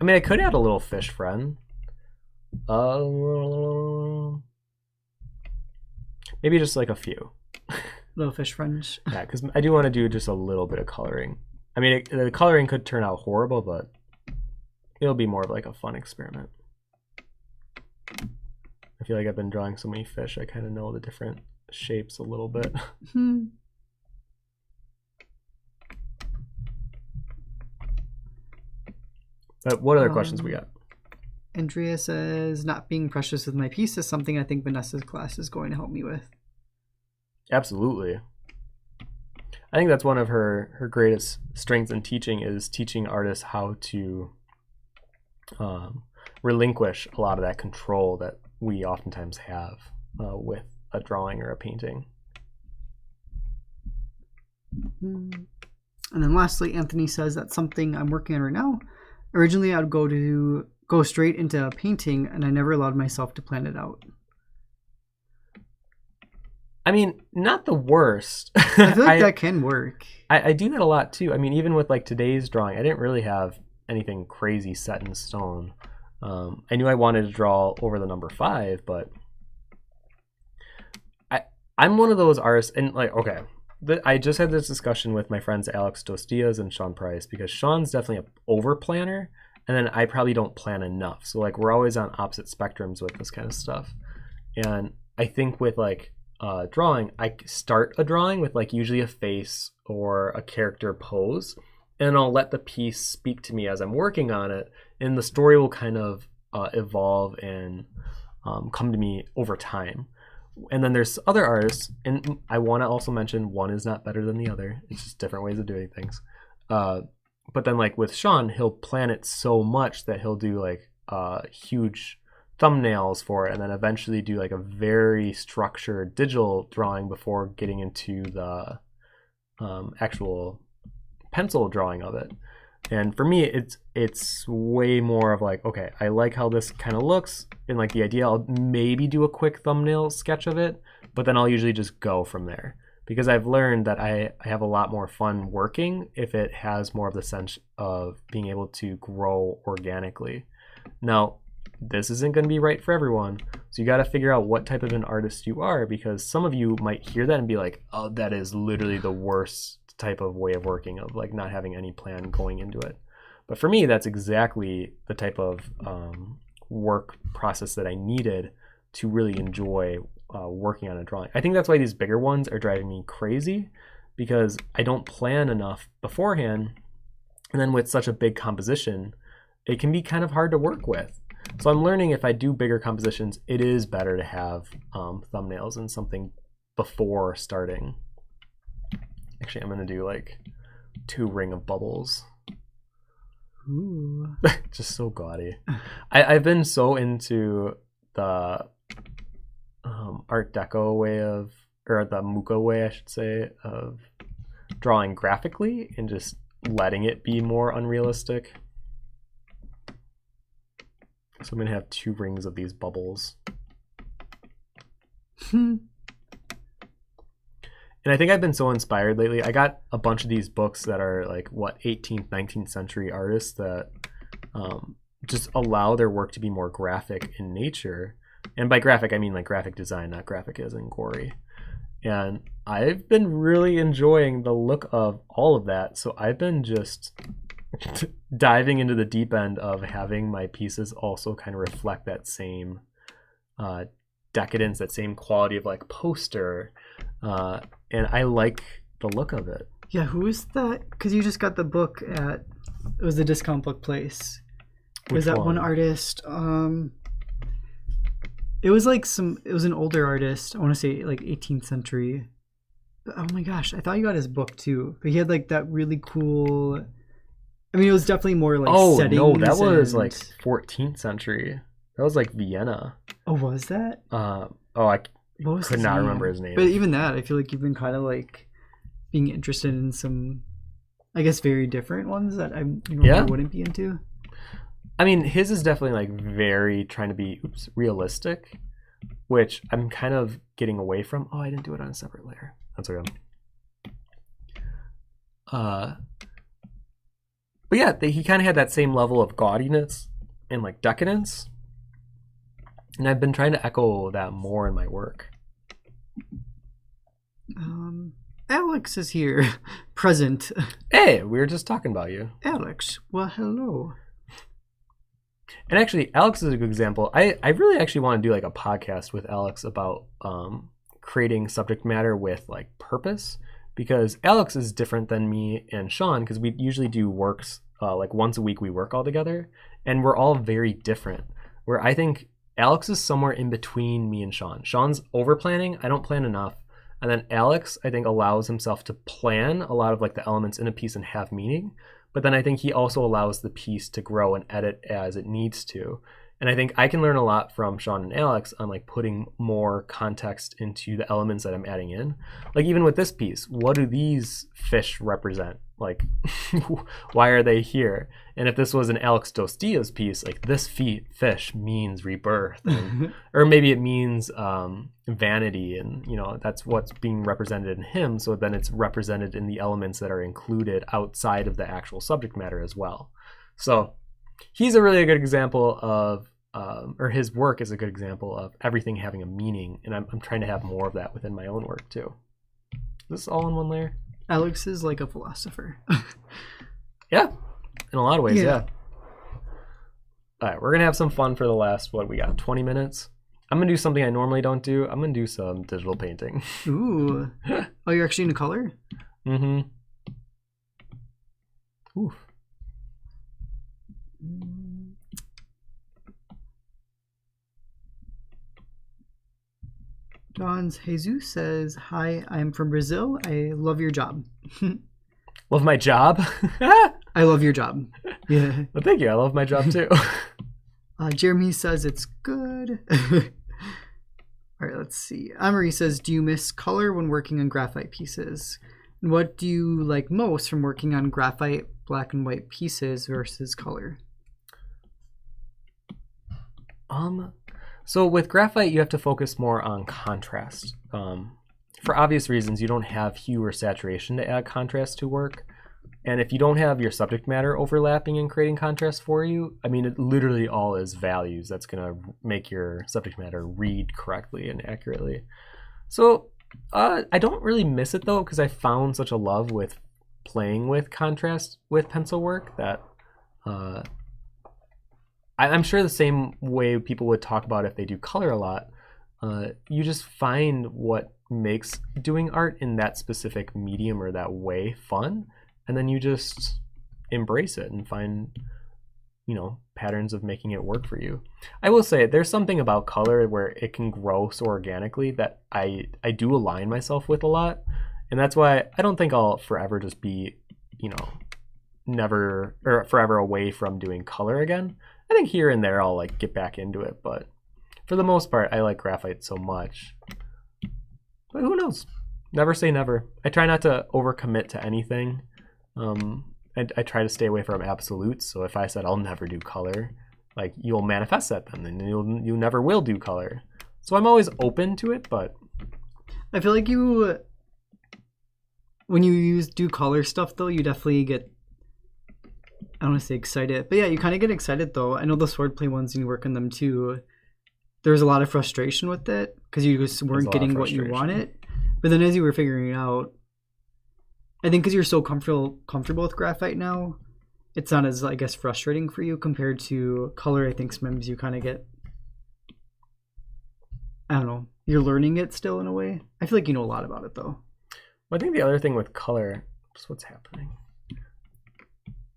I mean, I could add a little fish friend. Maybe just like a few. Little fish friends. Yeah, because I do want to do just a little bit of coloring. I mean, the coloring could turn out horrible, but it'll be more of like a fun experiment. I feel like I've been drawing so many fish, I kind of know the different shapes a little bit. But what other questions we got? Andrea says, not being precious with my piece is something I think Vanessa's class is going to help me with. Absolutely. I think that's one of her greatest strengths in teaching is teaching artists how to relinquish a lot of that control that we oftentimes have with a drawing or a painting. And then lastly, Anthony says that's something I'm working on right now. Originally, I'd go straight into a painting, and I never allowed myself to plan it out. I mean, not the worst. I feel like that can work. I do that a lot too. I mean, even with like today's drawing, I didn't really have anything crazy set in stone. I knew I wanted to draw over the number 5, but I'm one of those artists, and like, okay, I just had this discussion with my friends Alex Dostias and Sean Price, because Sean's definitely an over planner, and then I probably don't plan enough. So like we're always on opposite spectrums with this kind of stuff. And I think with like drawing, I start a drawing with like usually a face or a character pose, and I'll let the piece speak to me as I'm working on it, and the story will kind of evolve and come to me over time. And then there's other artists, and I want to also mention one is not better than the other. It's just different ways of doing things. But then like with Sean, he'll plan it so much that he'll do like huge thumbnails for it, and then eventually do like a very structured digital drawing before getting into the actual pencil drawing of it. And for me, it's way more of like, okay, I like how this kind of looks, and like the idea, I'll maybe do a quick thumbnail sketch of it, but then I'll usually just go from there, because I've learned that I have a lot more fun working if it has more of the sense of being able to grow organically. Now, this isn't going to be right for everyone, so you got to figure out what type of an artist you are, because some of you might hear that and be like, oh, that is literally the worst type of way of working, of like not having any plan going into it. But for me, that's exactly the type of work process that I needed to really enjoy working on a drawing. I think that's why these bigger ones are driving me crazy, because I don't plan enough beforehand. And then with such a big composition, it can be kind of hard to work with. So I'm learning if I do bigger compositions, it is better to have thumbnails and something before starting. Actually, I'm going to do like 2 ring of bubbles. Ooh. Just so gaudy. I've been so into the Art Deco way of, or the Muka way, I should say, of drawing graphically and just letting it be more unrealistic. So I'm going to have 2 rings of these bubbles. And I think I've been so inspired lately. I got a bunch of these books that are like, 18th, 19th century artists that just allow their work to be more graphic in nature. And by graphic, I mean like graphic design, not graphic as in gory. And I've been really enjoying the look of all of that. So I've been just diving into the deep end of having my pieces also kind of reflect that same decadence, that same quality of like poster. And I like the look of it. Yeah, who is that? Because you just got the book at, it was the discount book place. Was that one artist? It was like it was an older artist. I want to say like 18th century. But, oh my gosh, I thought you got his book too. But he had like that really cool, I mean, it was definitely more like settings. Oh no, that was like 14th century. That was like Vienna. Oh, was that? I could not remember his name. But even that, I feel like you've been kind of like being interested in some, I guess, very different ones that I wouldn't be into. I mean, his is definitely like very trying to be realistic, which I'm kind of getting away from. Oh, I didn't do it on a separate layer. That's okay. But yeah, he kind of had that same level of gaudiness and like decadence. And I've been trying to echo that more in my work. Alex is here, present. Hey, we were just talking about you. Alex, well, hello. And actually, Alex is a good example. I really actually want to do like a podcast with Alex about creating subject matter with like purpose, because Alex is different than me and Sean, because we usually do works like once a week. We work all together, and we're all very different. Where I think Alex is somewhere in between me and Sean. Sean's over planning. I don't plan enough. And then Alex, I think, allows himself to plan a lot of like the elements in a piece and have meaning. But then I think he also allows the piece to grow and edit as it needs to. And I think I can learn a lot from Sean and Alex on like putting more context into the elements that I'm adding in. Like even with this piece, what do these fish represent? Like, why are they here? And if this was an Alex Dos Dias piece, like this fish means rebirth, and, or maybe it means vanity, and that's what's being represented in him. So then it's represented in the elements that are included outside of the actual subject matter as well. So he's a really good example of, or his work is a good example of everything having a meaning, and I'm trying to have more of that within my own work too. Is this all in one layer? Alex is like a philosopher. Yeah, in a lot of ways, yeah. All right, we're going to have some fun for the last, 20 minutes? I'm going to do something I normally don't do. I'm going to do some digital painting. Ooh. Oh, you're actually into color? Mm-hmm. Oof. Don's Jesus says, "Hi, I'm from Brazil. I love your job." Love my job? I love your job. Yeah. Well, thank you. I love my job too. Jeremy says it's good. All right, let's see. Amory says, "Do you miss color when working on graphite pieces? And what do you like most from working on graphite black and white pieces versus color?" So with graphite, you have to focus more on contrast. For obvious reasons, you don't have hue or saturation to add contrast to work. And if you don't have your subject matter overlapping and creating contrast for you, I mean, it literally all is values that's going to make your subject matter read correctly and accurately. So I don't really miss it though, because I found such a love with playing with contrast with pencil work that I'm sure the same way people would talk about if they do color a lot, you just find what makes doing art in that specific medium or that way fun, and then you just embrace it and find, you know, patterns of making it work for you. I will say there's something about color where it can grow so organically that I do align myself with a lot, and that's why I don't think I'll forever just be, you know, never or forever away from doing color again. I think here and there I'll like get back into it, but for the most part I like graphite so much. But who knows? Never say never. I try not to overcommit to anything. I try to stay away from absolutes. So if I said I'll never do color, like you'll manifest that then, and you never will do color. So I'm always open to it, but I feel like you, when you do color stuff though, you definitely get, I don't want to say excited, but yeah, you kind of get excited though. I know the swordplay ones, and you work on them too. There was a lot of frustration with it because you just weren't getting what you wanted. But then as you were figuring it out, I think because you're so comfortable with graphite now, it's not as, I guess, frustrating for you compared to color. I think sometimes you kind of get, I don't know, you're learning it still in a way. I feel like you know a lot about it though. Well, I think the other thing with color, just what's happening.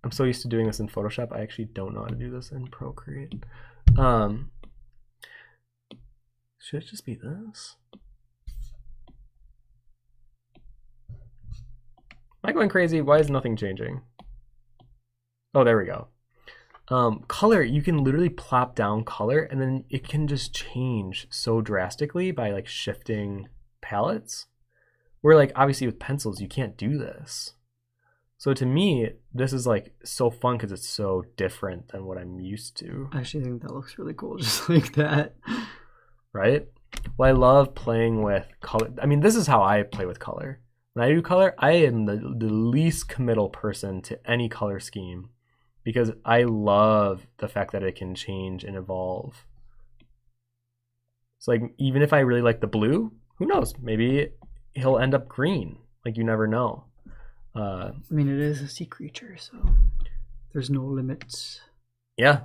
I'm so used to doing this in Photoshop, I actually don't know how to do this in Procreate. Should it just be this? Am I going crazy? Why is nothing changing? Oh, there we go. Color, you can literally plop down color and then it can just change so drastically by like shifting palettes. Where like obviously with pencils, you can't do this. So to me, this is like so fun because it's so different than what I'm used to. I actually think that looks really cool, just like that. Right? Well, I love playing with color. I mean, this is how I play with color. When I do color, I am the least committal person to any color scheme because I love the fact that it can change and evolve. It's like, even if I really like the blue, who knows? Maybe he'll end up green. Like, you never know. I mean, it is a sea creature, so there's no limits. Yeah.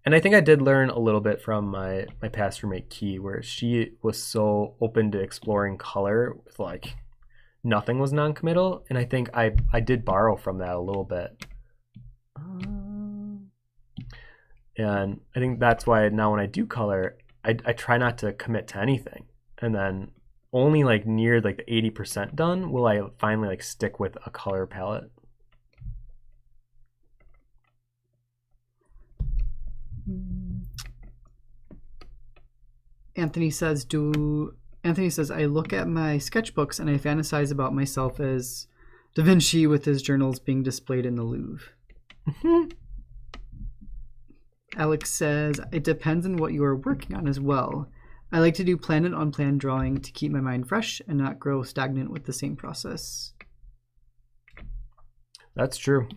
And I think I did learn a little bit from my past roommate, Key, where she was so open to exploring color with like nothing was non-committal. And I think I did borrow from that a little bit. And I think that's why now when I do color, I try not to commit to anything. And then only like near like the 80% done will I finally like stick with a color palette. Anthony says, I look at my sketchbooks and I fantasize about myself as Da Vinci with his journals being displayed in the Louvre. Alex says, it depends on what you are working on as well. I like to do planned and unplanned drawing to keep my mind fresh and not grow stagnant with the same process. That's true.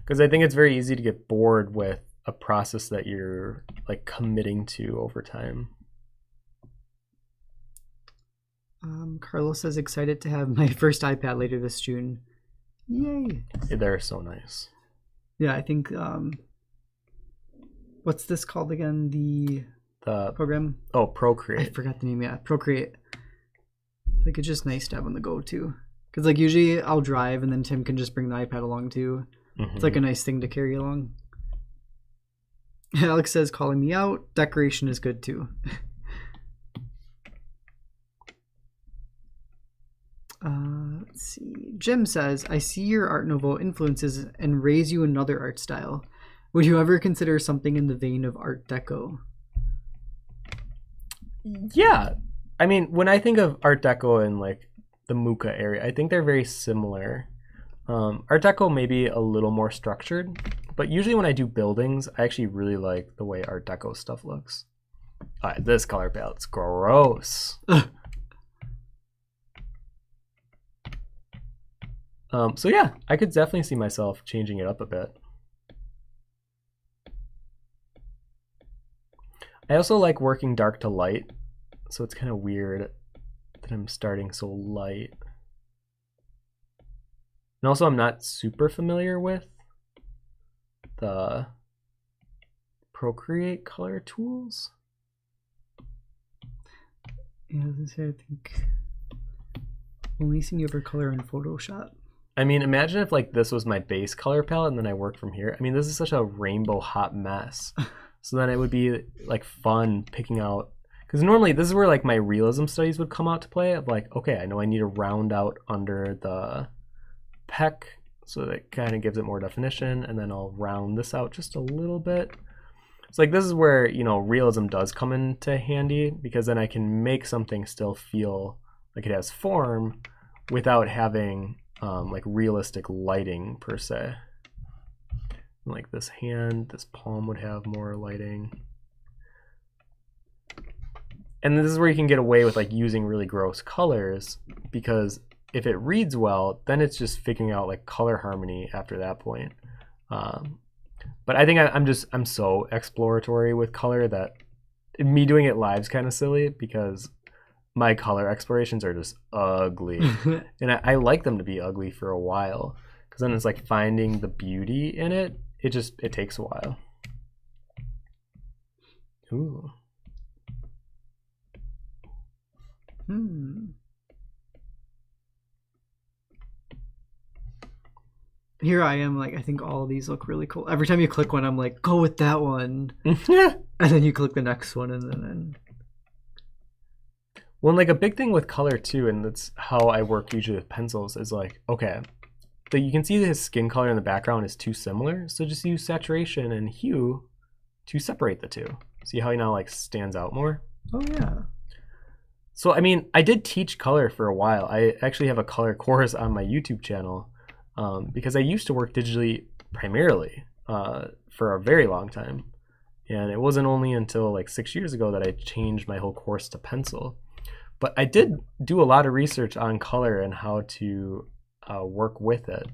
Because I think it's very easy to get bored with a process that you're like committing to over time. Carlos says, excited to have my first iPad later this June. Yay. They're so nice. Yeah, I think, what's this called again? The program? Oh, Procreate. I forgot the name. Yeah, Procreate. Like, it's just nice to have on the go too. Because like usually I'll drive and then Tim can just bring the iPad along too. Mm-hmm. It's like a nice thing to carry along. Alex says, calling me out. Decoration is good too. Let's see. Jim says, I see your Art Nouveau influences and raise you another art style. Would you ever consider something in the vein of Art Deco? Yeah. I mean, when I think of Art Deco in like the Muka area, I think they're very similar. Art Deco may be a little more structured, but usually when I do buildings, I actually really like the way Art Deco stuff looks. This color palette's gross. So yeah, I could definitely see myself changing it up a bit. I also like working dark to light, so it's kind of weird that I'm starting so light. And also I'm not super familiar with the Procreate color tools. Yeah, I think only seen you ever color in Photoshop. I mean, imagine if like this was my base color palette and then I work from here. I mean, this is such a rainbow hot mess. So then it would be like fun picking out, because normally this is where like my realism studies would come out to play of like, okay, I know I need to round out under the pec so that kind of gives it more definition, and then I'll round this out just a little bit. It's like this is where, you know, realism does come into handy, because then I can make something still feel like it has form without having like realistic lighting per se. Like this hand, this palm would have more lighting. And this is where you can get away with like using really gross colors, because if it reads well, then it's just figuring out like color harmony after that point. But I think I'm so exploratory with color that me doing it live is kind of silly, because my color explorations are just ugly. And I like them to be ugly for a while, because then it's like finding the beauty in it. It takes a while. Ooh. Here I am, like, I think all of these look really cool. Every time you click one, I'm like, go with that one. And then you click the next one, and then... Well, like a big thing with color too, and that's how I work usually with pencils, is like, okay, so you can see that his skin color in the background is too similar, so just use saturation and hue to separate the two. See how he now like stands out more? Oh yeah. So I mean, I did teach color for a while. I actually have a color course on my YouTube channel, because I used to work digitally primarily for a very long time. And it wasn't only until like 6 years ago that I changed my whole course to pencil. But I did do a lot of research on color and how to work with it.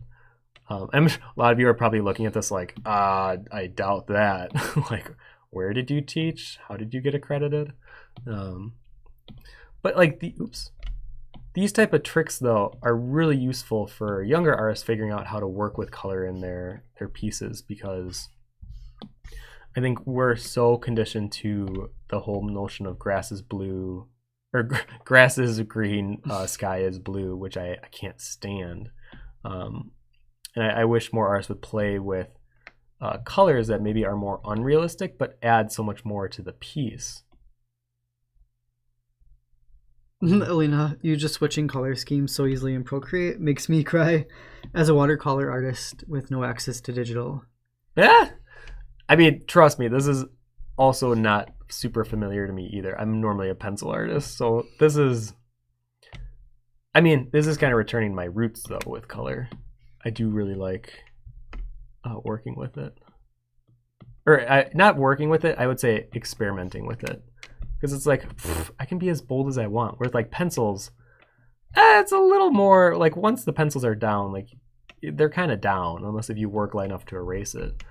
And a lot of you are probably looking at this like, I doubt that. Like, where did you teach? How did you get accredited? But like these type of tricks though are really useful for younger artists figuring out how to work with color in their pieces, because I think we're so conditioned to the whole notion of grass is blue, or grass is green, sky is blue, which I can't stand. And I wish more artists would play with colors that maybe are more unrealistic, but add so much more to the piece. Alina, you just switching color schemes so easily in Procreate makes me cry as a watercolor artist with no access to digital. Yeah. I mean, trust me, this is also not super familiar to me either. I'm normally a pencil artist, so this is kind of returning my roots though with color. I do really like working with it, or not working with it, I would say experimenting with it, because it's like I can be as bold as I want. With like pencils, it's a little more like, once the pencils are down, like they're kind of down unless if you work light enough to erase it.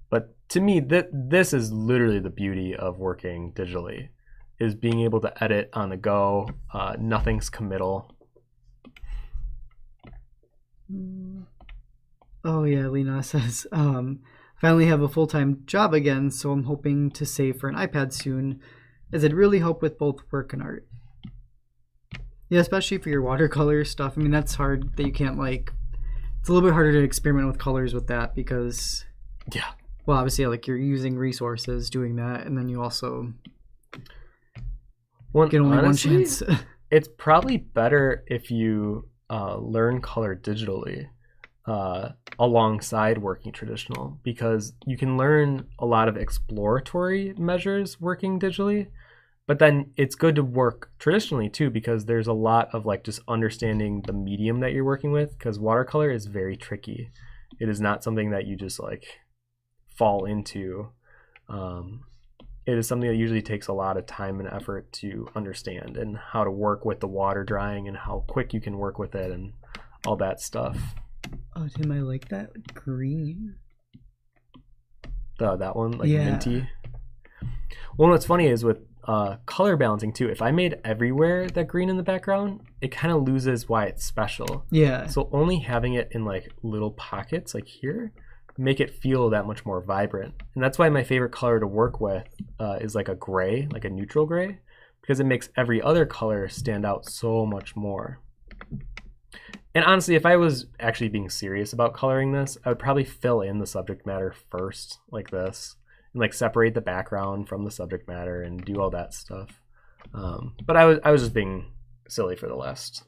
But to me, this is literally the beauty of working digitally, is being able to edit on the go. Nothing's committal. Oh yeah, Lena says, finally have a full-time job again, so I'm hoping to save for an iPad soon, as it'd really help with both work and art. Yeah, especially for your watercolor stuff. I mean, that's hard that you can't like, it's a little bit harder to experiment with colors with that, because yeah. Well, obviously, like you're using resources doing that, and then you also get only one chance. It's probably better if you learn color digitally alongside working traditional, because you can learn a lot of exploratory measures working digitally, but then it's good to work traditionally too, because there's a lot of like just understanding the medium that you're working with, because watercolor is very tricky. It is not something that you just like fall into. It is something that usually takes a lot of time and effort to understand, and how to work with the water drying and how quick you can work with it and all that stuff. Oh, Tim, I like that green. That one, like yeah. Minty. Well, what's funny is with color balancing too, if I made everywhere that green in the background, it kind of loses why it's special. Yeah. So only having it in like little pockets like here make it feel that much more vibrant. And that's why my favorite color to work with is like a gray, like a neutral gray, because it makes every other color stand out so much more. And honestly, if I was actually being serious about coloring this, I would probably fill in the subject matter first, like this, and like separate the background from the subject matter and do all that stuff. But I was just being silly for the last,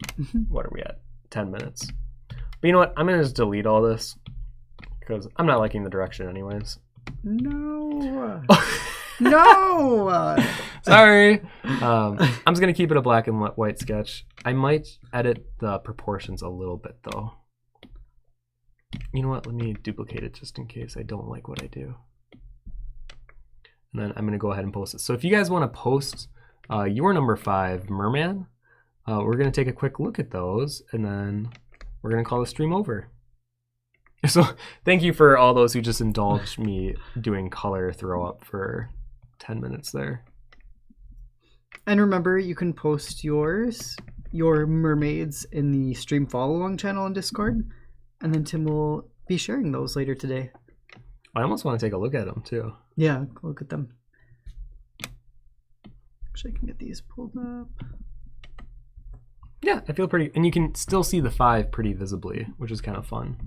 what are we at, 10 minutes. But you know what, I'm gonna just delete all this because I'm not liking the direction anyways. No. No. Sorry. I'm just gonna keep it a black and white sketch. I might edit the proportions a little bit though. You know what? Let me duplicate it just in case I don't like what I do. And then I'm gonna go ahead and post it. So if you guys want to post your number 5 merman, we're gonna take a quick look at those, and then we're gonna call the stream over. So thank you for all those who just indulged me doing color throw up for 10 minutes there. And remember, you can post your mermaids in the stream follow along channel on Discord, and then Tim will be sharing those later today. I almost want to take a look at them too. Yeah, look at them. Actually, I can get these pulled up. Yeah, I feel pretty, and you can still see the 5 pretty visibly, which is kind of fun.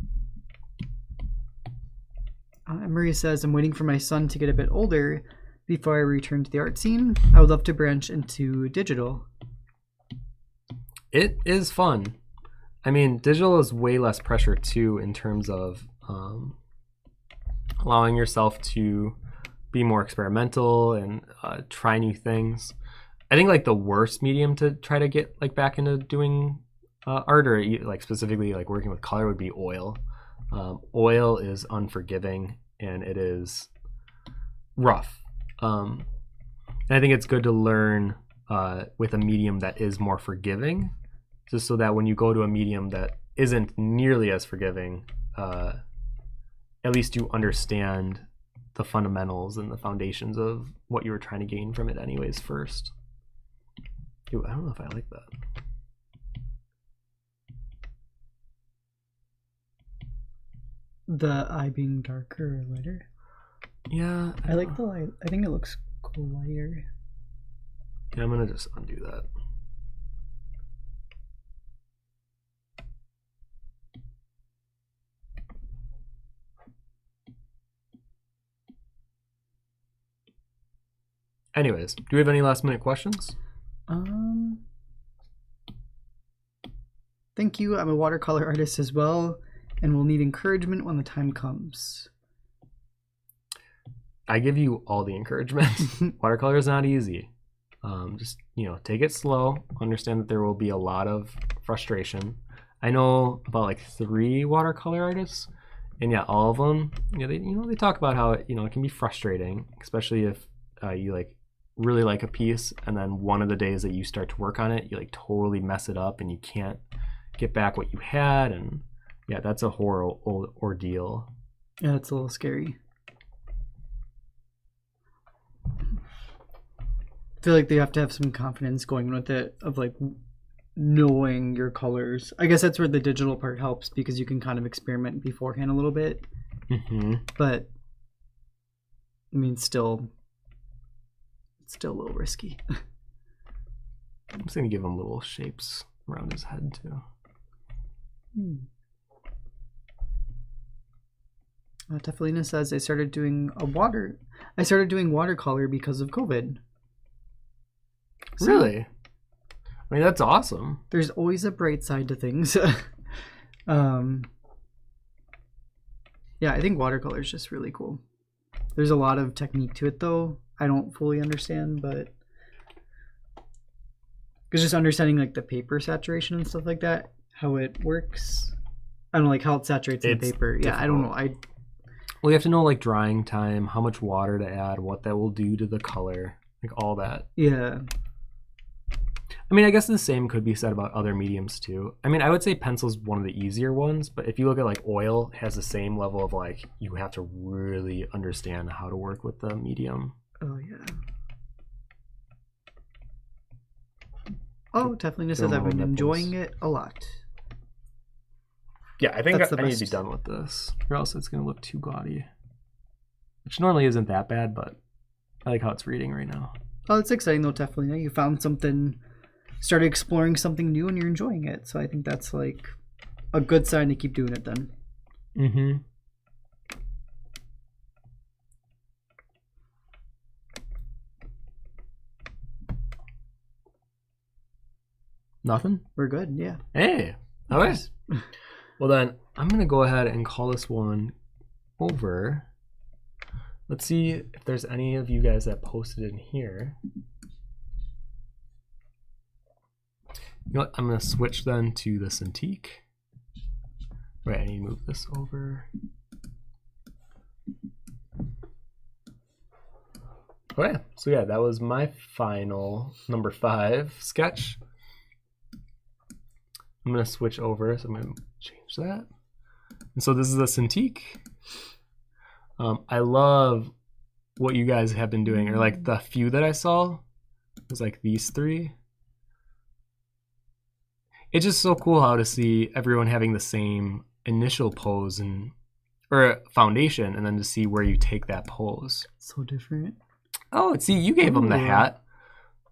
Maria says, I'm waiting for my son to get a bit older before I return to the art scene. I would love to branch into digital. It is fun. I mean, digital is way less pressure too in terms of allowing yourself to be more experimental and try new things. I think like the worst medium to try to get like back into doing art, or like specifically like working with color, would be oil. Oil is unforgiving and it is rough. And I think it's good to learn with a medium that is more forgiving, just so that when you go to a medium that isn't nearly as forgiving, at least you understand the fundamentals and the foundations of what you were trying to gain from it anyways first. Ooh, I don't know if I like that. The eye being darker or lighter? Yeah. I like the light. I think it looks cool lighter. Yeah, I'm gonna just undo that. Anyways, do we have any last minute questions? Thank you. I'm a watercolor artist as well, and will need encouragement when the time comes. I give you all the encouragement. Watercolor is not easy. Just, you know, take it slow. Understand that there will be a lot of frustration. I know about like 3 watercolor artists, and yeah, all of them, they talk about how it can be frustrating, especially if you like really like a piece, and then one of the days that you start to work on it, you like totally mess it up, and you can't get back what you had, and yeah, that's a horrible ordeal. Yeah, it's a little scary. I feel like they have to have some confidence going with it, of like knowing your colors. I guess that's where the digital part helps, because you can kind of experiment beforehand a little bit. Mm-hmm. But I mean, it's still a little risky. I'm just gonna give him little shapes around his head too. Tefalina says, I started doing watercolor because of COVID. So, really? I mean, that's awesome. There's always a bright side to things. Yeah, I think watercolor is just really cool. There's a lot of technique to it though. I don't fully understand, but because just understanding like the paper saturation and stuff like that, how it works. I don't know, like how it saturates in the paper. Difficult. Yeah, I don't know. Well, you have to know like drying time, how much water to add, what that will do to the color, like all that. Yeah. I mean, I guess the same could be said about other mediums too. I mean, I would say pencil's one of the easier ones, but if you look at like oil, it has the same level of like, you have to really understand how to work with the medium. Oh yeah. Oh, Tefalina says I've been enjoying it a lot. Yeah, I think That's the I need to be best. done with this, or else it's going to look too gaudy. Which normally isn't that bad, but I like how it's reading right now. Oh, it's exciting though, definitely. Now you found something, started exploring something new, and you're enjoying it. So I think that's like a good sign to keep doing it then. Mm-hmm. Nothing? We're good, yeah. Hey, all right. Well then, I'm gonna go ahead and call this one over. Let's see if there's any of you guys that posted in here. You know what? I'm gonna switch then to the Cintiq. Right, I need to move this over. Okay, so yeah, that was my final number 5 sketch. I'm going to switch over, so I'm going to change that. And so this is a Cintiq. I love what you guys have been doing, or like the few that I saw was like these 3. It's just so cool how to see everyone having the same initial pose or foundation, and then to see where you take that pose. So different. Oh, see, you gave them the Ooh. hat.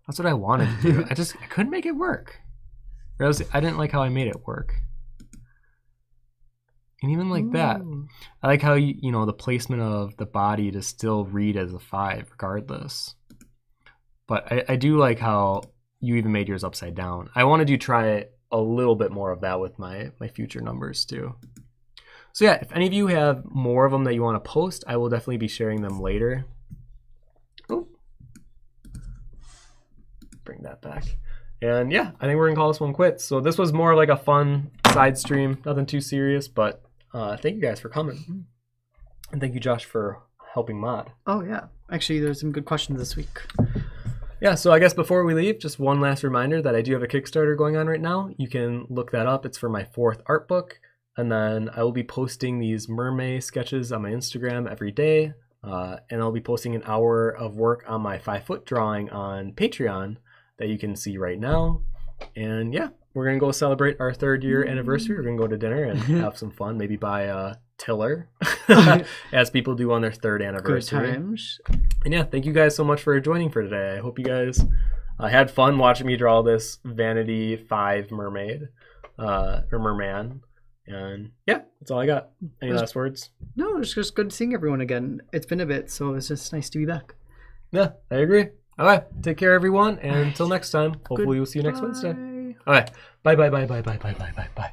That's what I wanted to do. I couldn't make it work. I didn't like how I made it work. And even like that, Ooh. I like how you know the placement of the body to still read as a 5 regardless. But I do like how you even made yours upside down. I want to try a little bit more of that with my future numbers too. So yeah, if any of you have more of them that you want to post, I will definitely be sharing them later. Oh, bring that back. And yeah, I think we're gonna call this one quits. So this was more like a fun side stream, nothing too serious, but thank you guys for coming. And thank you, Josh, for helping mod. Oh yeah. Actually, there's some good questions this week. Yeah, so I guess before we leave, just one last reminder that I do have a Kickstarter going on right now. You can look that up. It's for my 4th art book. And then I will be posting these Mermay sketches on my Instagram every day. And I'll be posting an hour of work on my 5-foot drawing on Patreon that you can see right now. And yeah, we're going to go celebrate our 3rd year anniversary. We're going to go to dinner and have some fun, maybe buy a tiller, as people do on their 3rd anniversary. Good times. And yeah, thank you guys so much for joining for today. I hope you guys had fun watching me draw this Vanity 5 mermaid, or merman. And yeah, that's all I got. Any last words? No, it's just good seeing everyone again. It's been a bit, so it's just nice to be back. Yeah, I agree. All right, take care, everyone, and until next time, hopefully we'll see you next Wednesday. All right, bye.